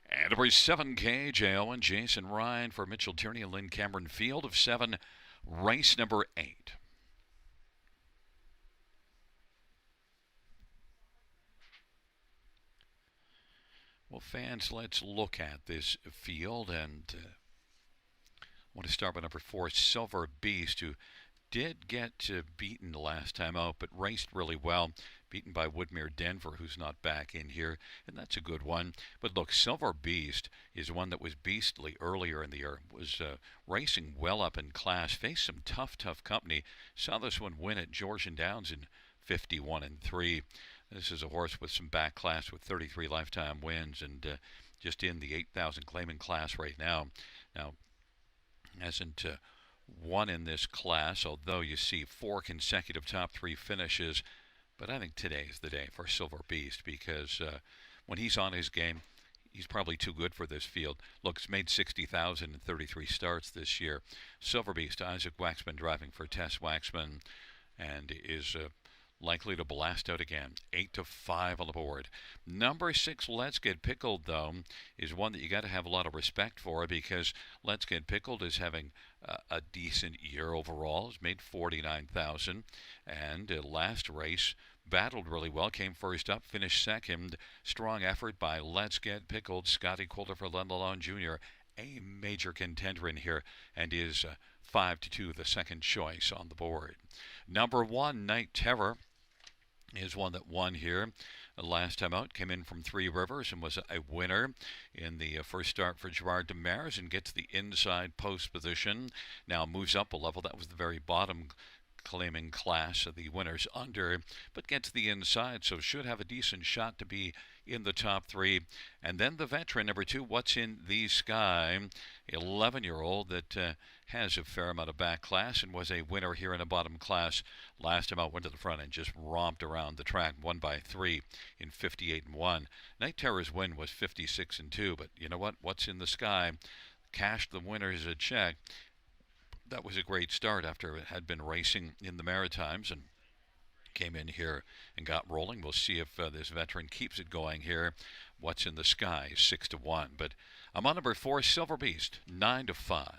And number 7, KJO and Jason Ryan for Mitchell Tierney and Lynn Cameron. Field of 7, race number 8. Well, fans, let's look at this field, and I want to start with number 4, Silver Beast, who did get beaten the last time out, but raced really well. Beaten by Woodmere Denver, who's not back in here, and that's a good one. But look, Silver Beast is one that was beastly earlier in the year. Was racing well up in class, faced some tough company. Saw this one win at Georgian Downs in 51-3. This is a horse with some back class with 33 lifetime wins, and just in the 8,000 claiming class right now. Now, hasn't won in this class, although you see 4 consecutive top 3 finishes. But I think today's the day for Silver Beast, because when he's on his game, he's probably too good for this field. Look, he's made 60,000 in 33 starts this year. Silver Beast, Isaac Waxman driving for Tess Waxman, and is likely to blast out again. 8-5 on the board. Number 6, Let's Get Pickled, though, is one that you got to have a lot of respect for, because Let's Get Pickled is having a decent year overall. Has made 49,000, and last race battled really well. Came first up, finished second. Strong effort by Let's Get Pickled. Scotty Coulter for Len Lalonde Jr., a major contender in here, and is 5-2 the second choice on the board. Number 1, Night Terror, is one that won here last time out. Came in from Three Rivers and was a winner in the first start for Gerard Demers, and gets the inside post position. Now moves up a level. That was the very bottom claiming class of the winners under, but gets the inside, so should have a decent shot to be in the top 3. And then the veteran, number 2, What's in the Sky, 11-year-old that has a fair amount of back class and was a winner here in a bottom class. Last time out, went to the front and just romped around the track, won by 3 in 58-1. Night Terror's win was 56-2, but you know what? What's in the Sky cashed the winners a check. That was a great start after it had been racing in the Maritimes, and came in here and got rolling. We'll see if this veteran keeps it going here. What's in the Sky, 6-1. But I'm on number 4, Silver Beast, 9-5.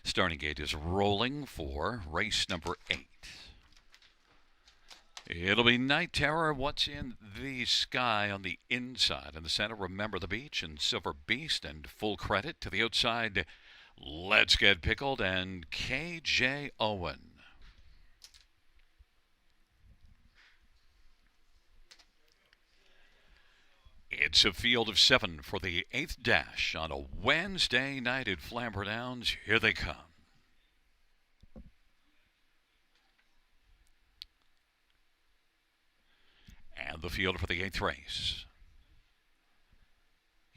Starting gate is rolling for race number 8. It'll be Night Terror. What's in the sky on the inside? In the center, Remember the Beach and Silver Beast, and full credit to the outside. Let's Get Pickled and KJ Owen. It's a field of 7 for the 8th dash on a Wednesday night at Flamboro Downs. Here they come. And the field for the 8th race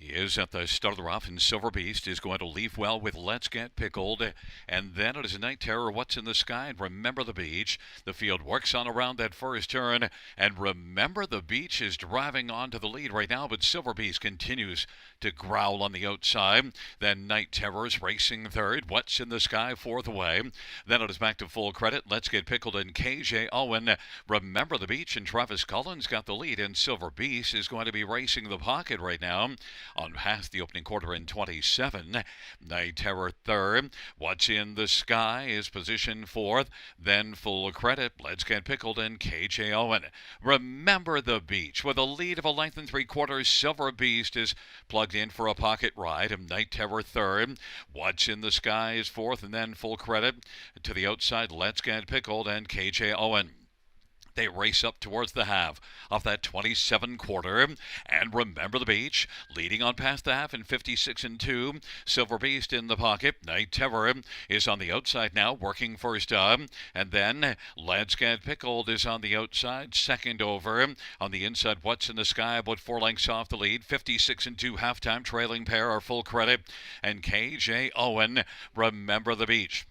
is at the start of the rough, and Silver Beast is going to leave well with Let's Get Pickled. And then it is Night Terror, What's in the Sky, and Remember the Beach. The field works on around that first turn, and Remember the Beach is driving on to the lead right now, but Silver Beast continues to growl on the outside. Then Night Terror's racing third. What's in the Sky fourth away. Then it is back to full credit. Let's Get Pickled and KJ Owen. Remember the Beach and Travis Cullen's got the lead, and Silver Beast is going to be racing the pocket right now on past the opening quarter in 27. Night Terror third. What's in the Sky is position fourth. Then full credit. Let's Get Pickled and KJ Owen. Remember the Beach with a lead of a length and 3/4. Silver Beast is plugged in for a pocket ride. Night Terror third. What's in the Sky is fourth, and then full credit to the outside. Let's Get Pickled and KJ Owen. They race up towards the half of that 27 quarter. And Remember the Beach leading on past the half in 56 and 2. Silver Beast in the pocket. Night Terror is on the outside now, working first up. And then Let's Get Pickled is on the outside, second over. On the inside, What's in the Sky, about 4 lengths off the lead. 56 and 2 halftime trailing pair are full credit. And KJ Owen, Remember the Beach,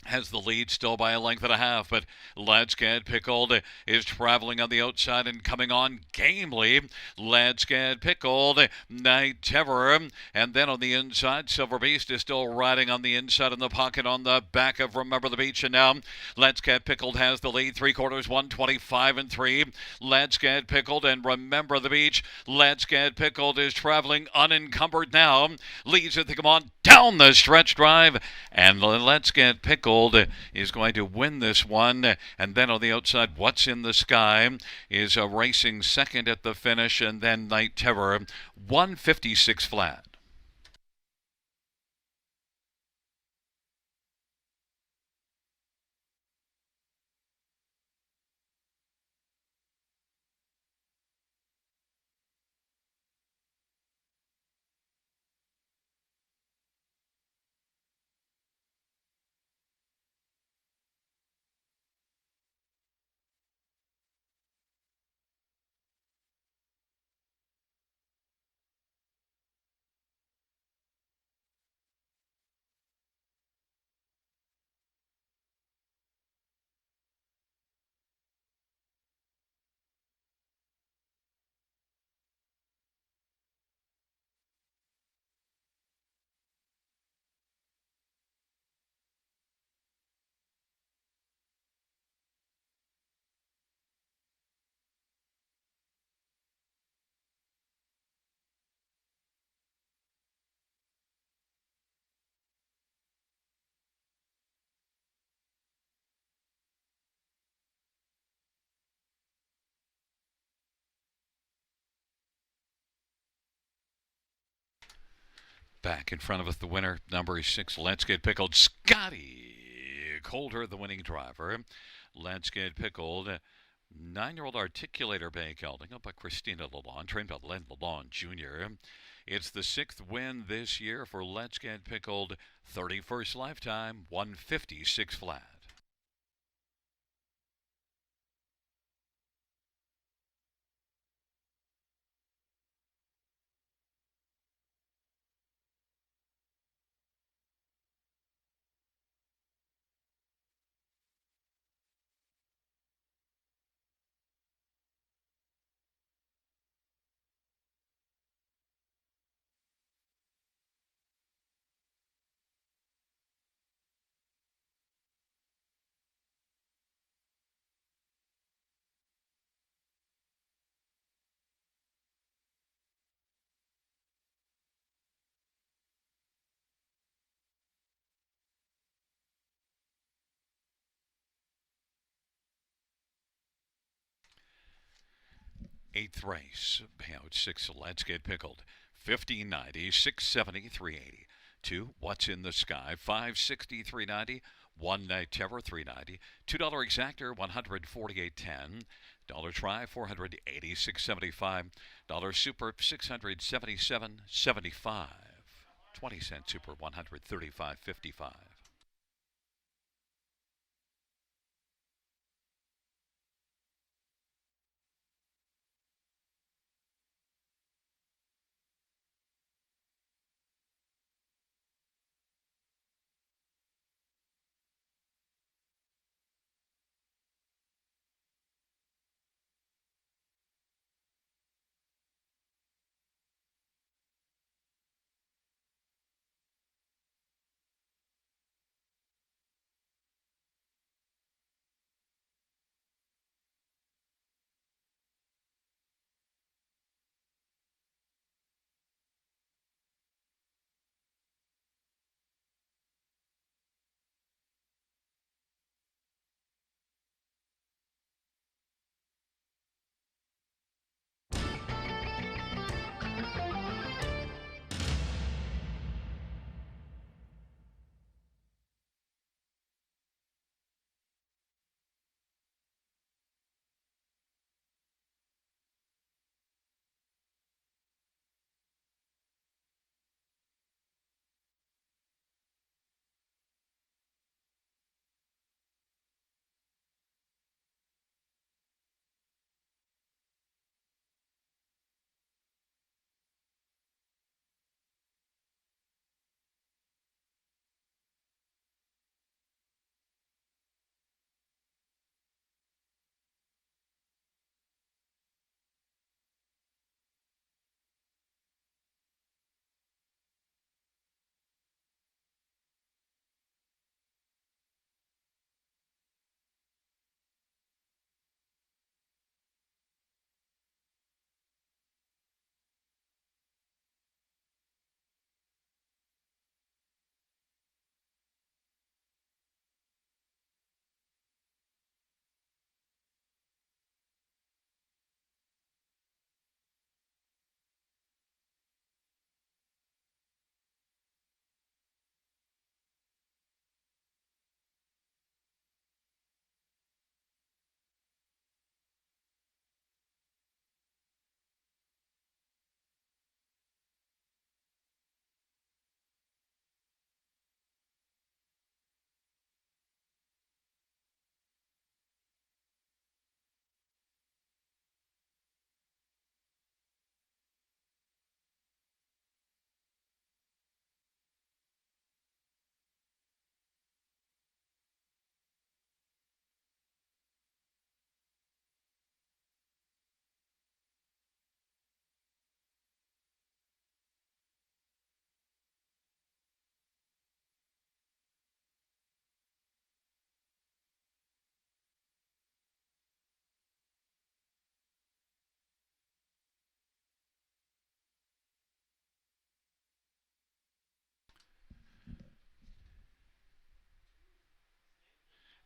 has the lead still by a length and a half, but Let's Get Pickled is traveling on the outside and coming on gamely. Let's Get Pickled, Night Terror, and then on the inside, Silver Beast is still riding on the inside in the pocket on the back of Remember the Beach, and now Let's Get Pickled has the lead, 3/4, 125 and 3. Let's Get Pickled and Remember the Beach. Let's Get Pickled is traveling unencumbered now, leads it to come on down the stretch drive, and Let's Get Pickled is going to win this one. And then on the outside, What's in the Sky is racing second at the finish, and then Night Terror 156 flat. Back in front of us, the winner, number 6, Let's Get Pickled. Scotty Coulter, the winning driver. Let's Get Pickled. 9-year-old articulator bay gelding up by Christina Lalonde, trained by Len Lalonde Jr. It's the 6th win this year for Let's Get Pickled. 31st lifetime, 156 flat. Eighth race, payout 6. Let's get pickled. 1590, 670, 380. 2. What's in the sky? 560, 390. One night terror, 390. $2 exactor, 148.10. Dollar try, 486.75. Dollar super, 677.75. 20-cent super, 135.55.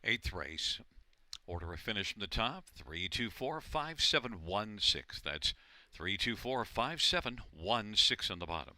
8th race. Order of finish from the top, 3245716. That's 3245716 on the bottom.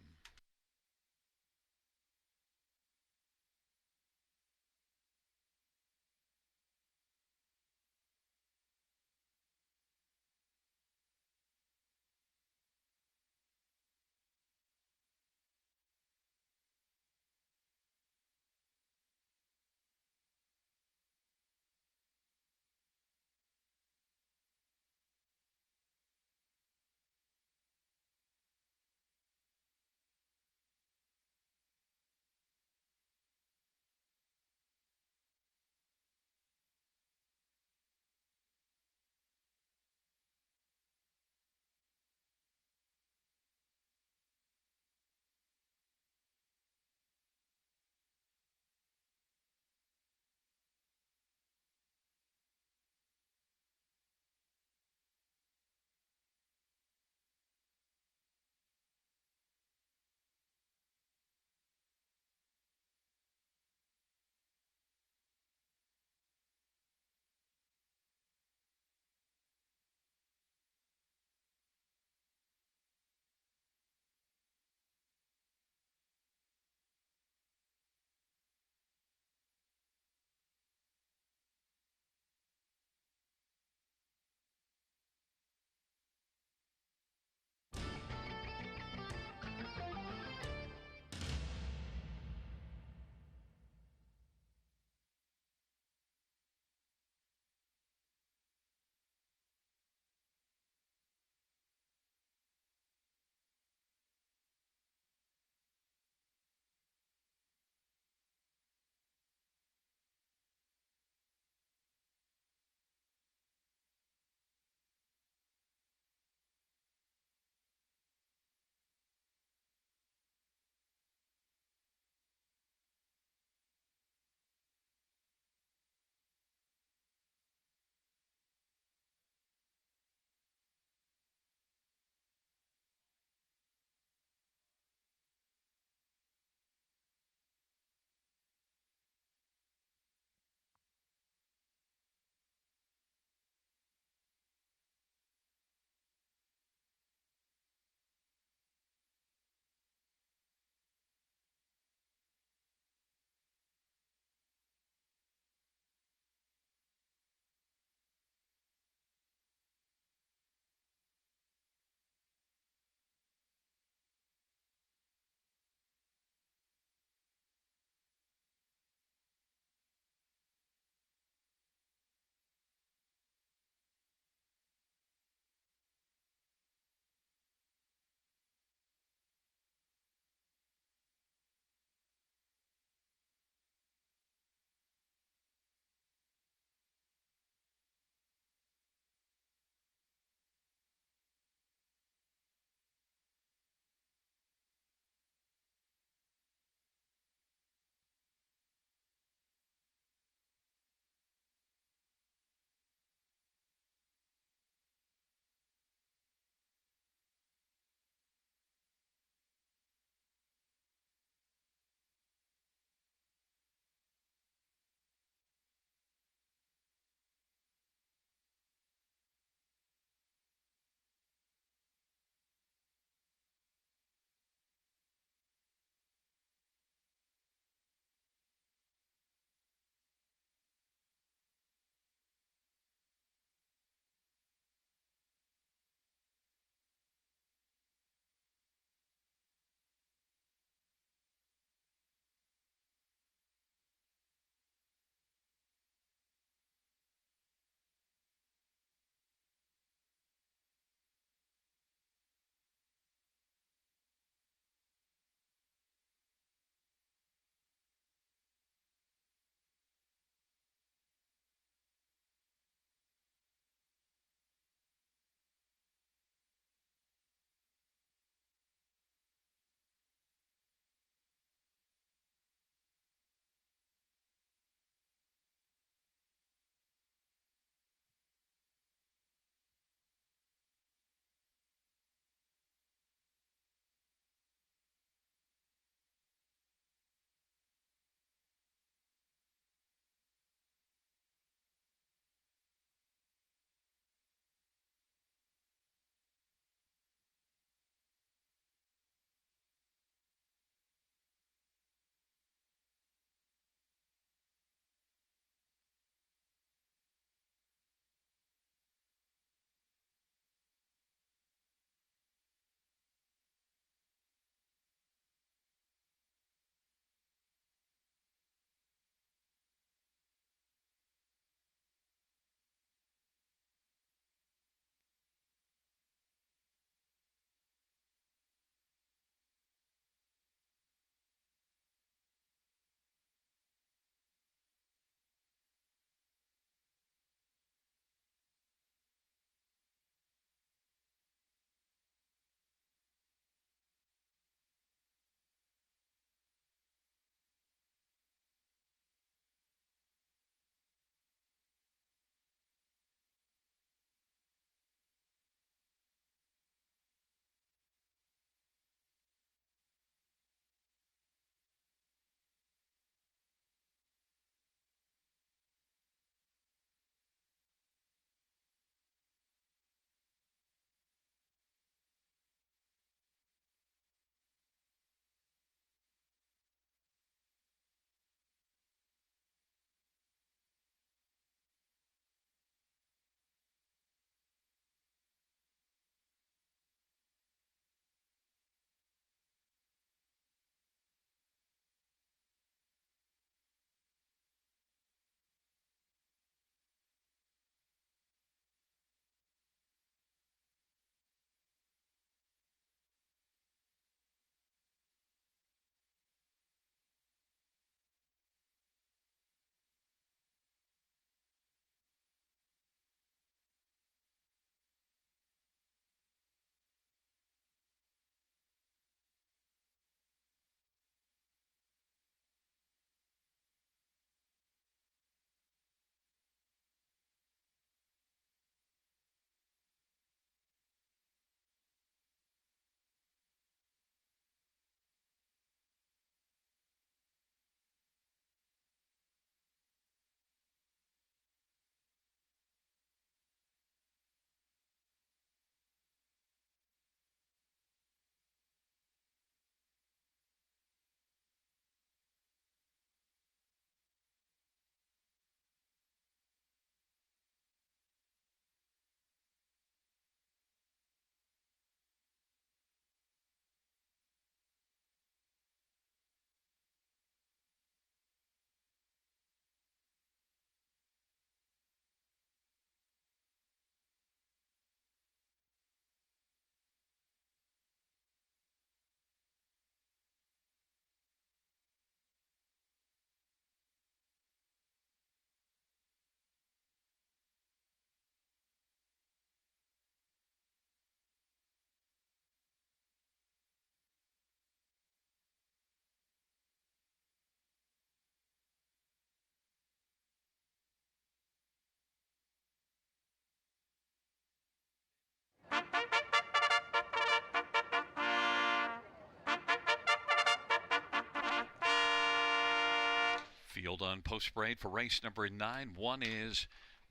field on post parade for race number 9. One is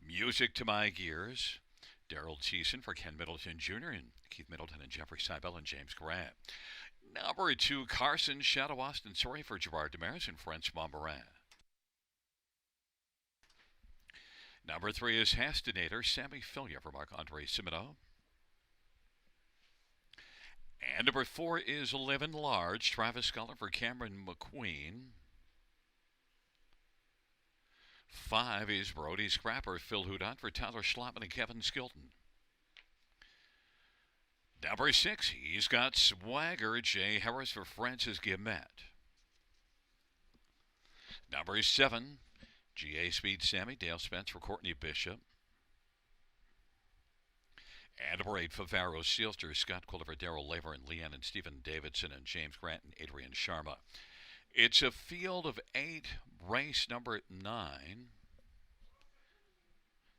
Music to My Gears. Daryl Thiessen for Ken Middleton Jr. and Keith Middleton and Jeffrey Seibel and James Grant. Number 2, Carson Shadow Austin Sorry for Gerard Demarais and Francois Morin. Number 3 is Hastinator, Sammy Filia for Marc-Andre Simino. And number 4 is Livin' Large, Travis Sculler for Cameron McQueen. 5 is Brody Scrapper, Phil Houdon for Tyler Schlotman and Kevin Skilton. Number 6, he's got Swagger, Jay Harris for Francis Guillemette. Number 7, GA Speed Sammy, Dale Spence for Courtney Bishop. And number 8, Favaro Sealster, Scott Quiller for Darrell Laver and Leanne and Stephen Davidson and James Grant and Adrian Sharma. It's a field of 8, race number 9.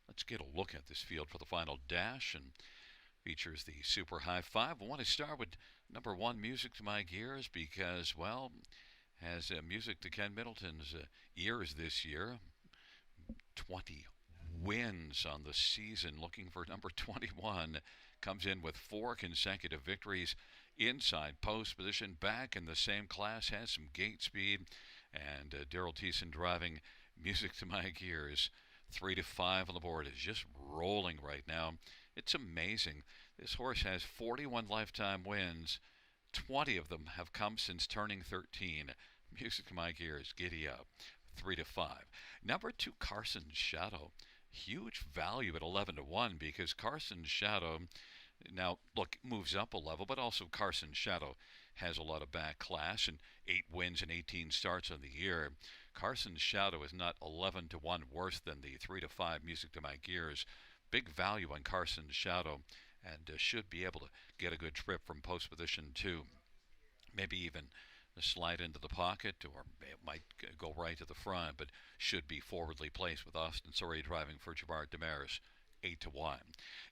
Let's get a look at this field for the final dash, and features the Super High 5. I want to start with number 1, Music to My Gears, because, well, has music to Ken Middleton's ears this year. 20 wins on the season, looking for number 21. Comes in with 4 consecutive victories. Inside post position, back in the same class, has some gate speed. And Daryl Thiessen driving Music to My Gears. 3-5 on the board, is just rolling right now. It's amazing. This horse has 41 lifetime wins. 20 of them have come since turning 13. Music to My Gears, giddy up. 3-5. Number 2, Carson Shadow. Huge value at 11-1 because Carson Shadow, now look, moves up a level, but also Carson Shadow has a lot of back class and 8 wins and 18 starts on the year. Carson Shadow is not 11-1 worse than the 3-5 Music to My Gears. Big value on Carson Shadow, and should be able to get a good trip from post position 2. Maybe even slide into the pocket, or it might go right to the front, but should be forwardly placed with Austin Sorry driving for Gerard Demarais. 8-1.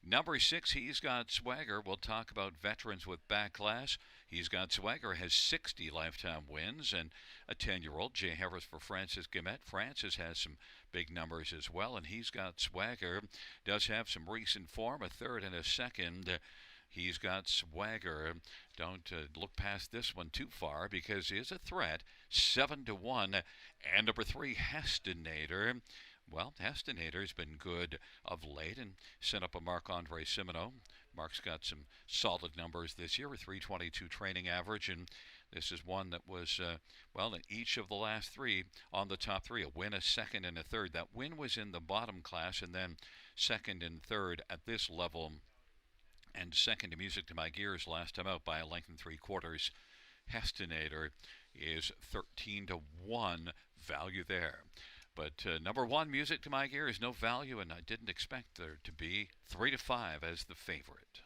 Number 6, he's got Swagger. We'll talk about veterans with back class. He's got Swagger, has 60 lifetime wins, and a 10-year-old, Jay Harris for Francis Guillemette. Francis has some big numbers as well, and he's got Swagger. Does have some recent form, a 3rd and a 2nd. He's got Swagger. Don't look past this one too far because he is a threat. 7-1. And number 3, Hastinator. Well, Hastinator's been good of late and sent up a Marc-Andre Simino. Marc's got some solid numbers this year, a 322 training average, and this is one that was, well, in each of the last 3 on the top 3, a win, a 2nd, and a 3rd. That win was in the bottom class, and then 2nd and 3rd at this level, and 2nd to Music to My Gears last time out by a length and 3/4. Hastinator is 13-1 value there. But number 1, Music to My Gears, no value, and I didn't expect there to be. 3-5 as the favorite.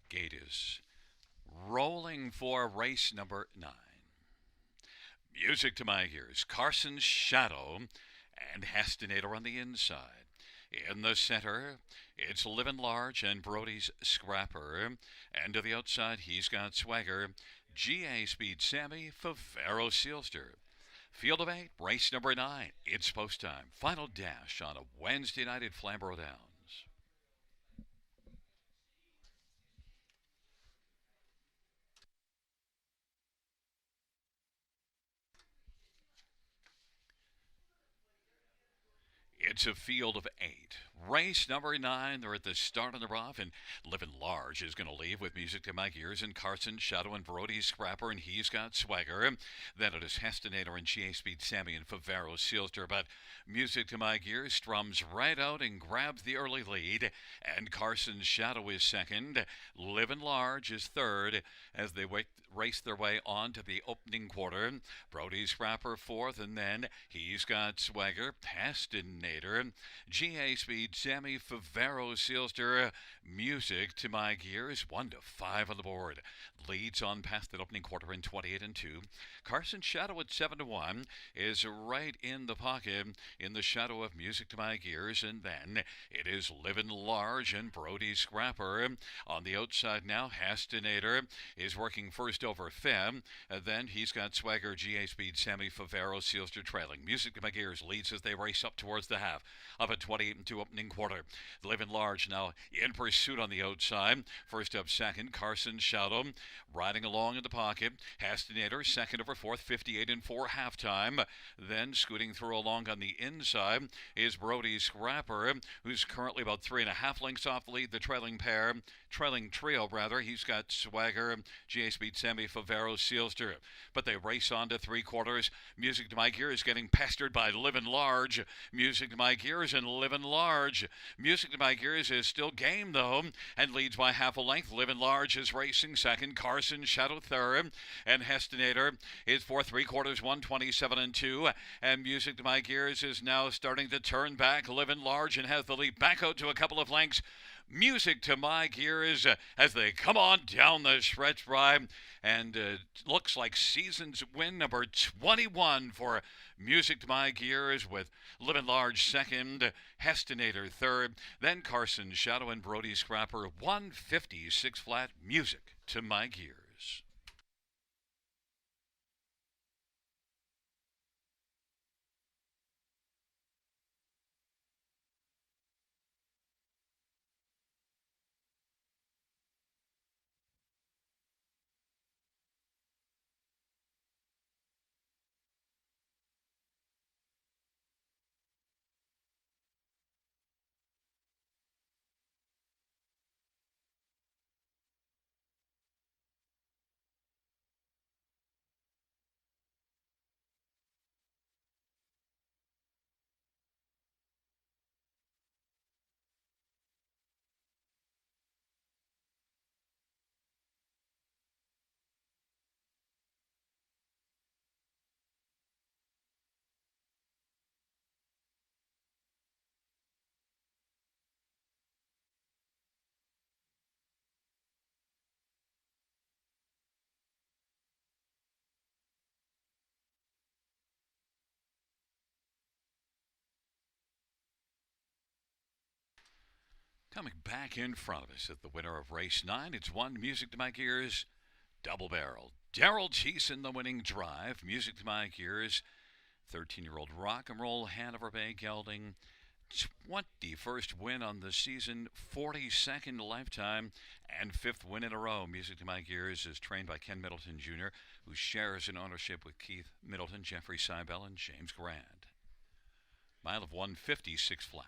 Gate is rolling for race number 9. Music to my ears. Carson's Shadow and Hastinator on the inside. In the center, it's Livin' Large and Brody's Scrapper. And to the outside, he's got Swagger, GA Speed Sammy, Favero Sealster. Field of 8, race number 9. It's post time. Final dash on a Wednesday night at Flamboro Downs. It's a field of 8. Race number 9, they're at the start of the rough, and Livin' Large is going to leave with Music to My Ears and Carson, Shadow, and Brody's Scrapper, and he's got Swagger. Then it is Hestinator and GA Speed Sammy and Favero Sealster, but Music to My Ears strums right out and grabs the early lead, and Carson's Shadow is second. Livin' Large is third as they race their way on to the opening quarter. Brody's Scrapper fourth, and then he's got Swagger, Hestinator, GA Speed, Sammy, Favero, Sealster. Music to My Gears, 1-5 on the board. Leads on past that opening quarter in 28-2. Carson Shadow at 7-1 is right in the pocket in the shadow of Music to My Gears, and then it is Livin' Large and Brody Scrapper. On the outside now, Hastinator is working first over Fem. Then he's got Swagger, GA Speed, Sammy, Favero, Sealster trailing. Music to My Gears leads as they race up towards the half of a 28-2 opening quarter. Livin' Large now in pursuit on the outside. First up, second, Carson Shadow riding along in the pocket. Hastinator second over fourth, 58-4 halftime. Then scooting through along on the inside is Brody Scrapper, who's currently about 3.5 lengths off the lead. The trailing trio rather. He's got Swagger, GA Speed, Sammy, Favero, Sealster. But they race on to three quarters. Music to My Gears getting pestered by Livin' Large. Music to My Gears and Livin' Large. Music to My Gears is still game though and leads by half a length. Livin' Large is racing second. Carson Shadow third. And Hestinator is for three quarters, 127-2. And Music to My Gears is now starting to turn back. Livin' Large and has the lead back out to a couple of lengths. Music to My Gears as they come on down the stretch ride, and looks like season's win number 21 for Music to My Gears, with Livin' Large second, Hestinator third, then Carson Shadow and Brody Scrapper. 156 flat. Music to My Gears. Coming back in front of us at the winner of race 9, it's one Music to My Gears double barrel. Daryl Thiessen, the winning drive. Music to My Gears, 13-year-old rock and roll Hanover Bay gelding. 21st win on the season, 42nd lifetime, and 5th win in a row. Music to My Gears is trained by Ken Middleton Jr., who shares an ownership with Keith Middleton, Jeffrey Seibel, and James Grand. Mile of 156 flat.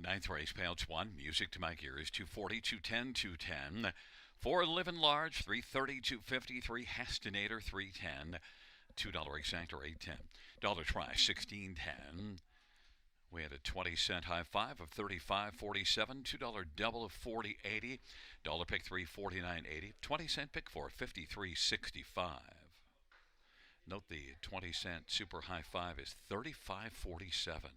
Ninth race, payouts 1, music to my ears, 240, 210, 210. 4, Livin' Large, 330, 250, 3, Hastinator, 310. $2 exact or 810. Dollar try, 1610. We had a 20-cent high five of 35.47, $2 double of 40.80, dollar pick 349.80, 20-cent pick four 53.65. Note the 20-cent super high five is 35.47.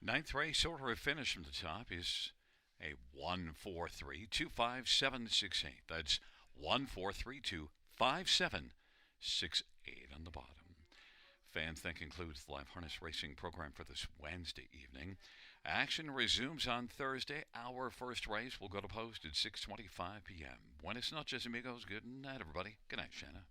Ninth race order of finish from the top is a 1-4-3-2-5-7-6-8. That's 1-4-3-2-5-7-6-8 on the bottom. Fans, that concludes the live harness racing program for this Wednesday evening. Action resumes on Thursday. Our first race will go to post at 6:25 p.m. Buenas noches, amigos. Good night, everybody. Good night, Shanna.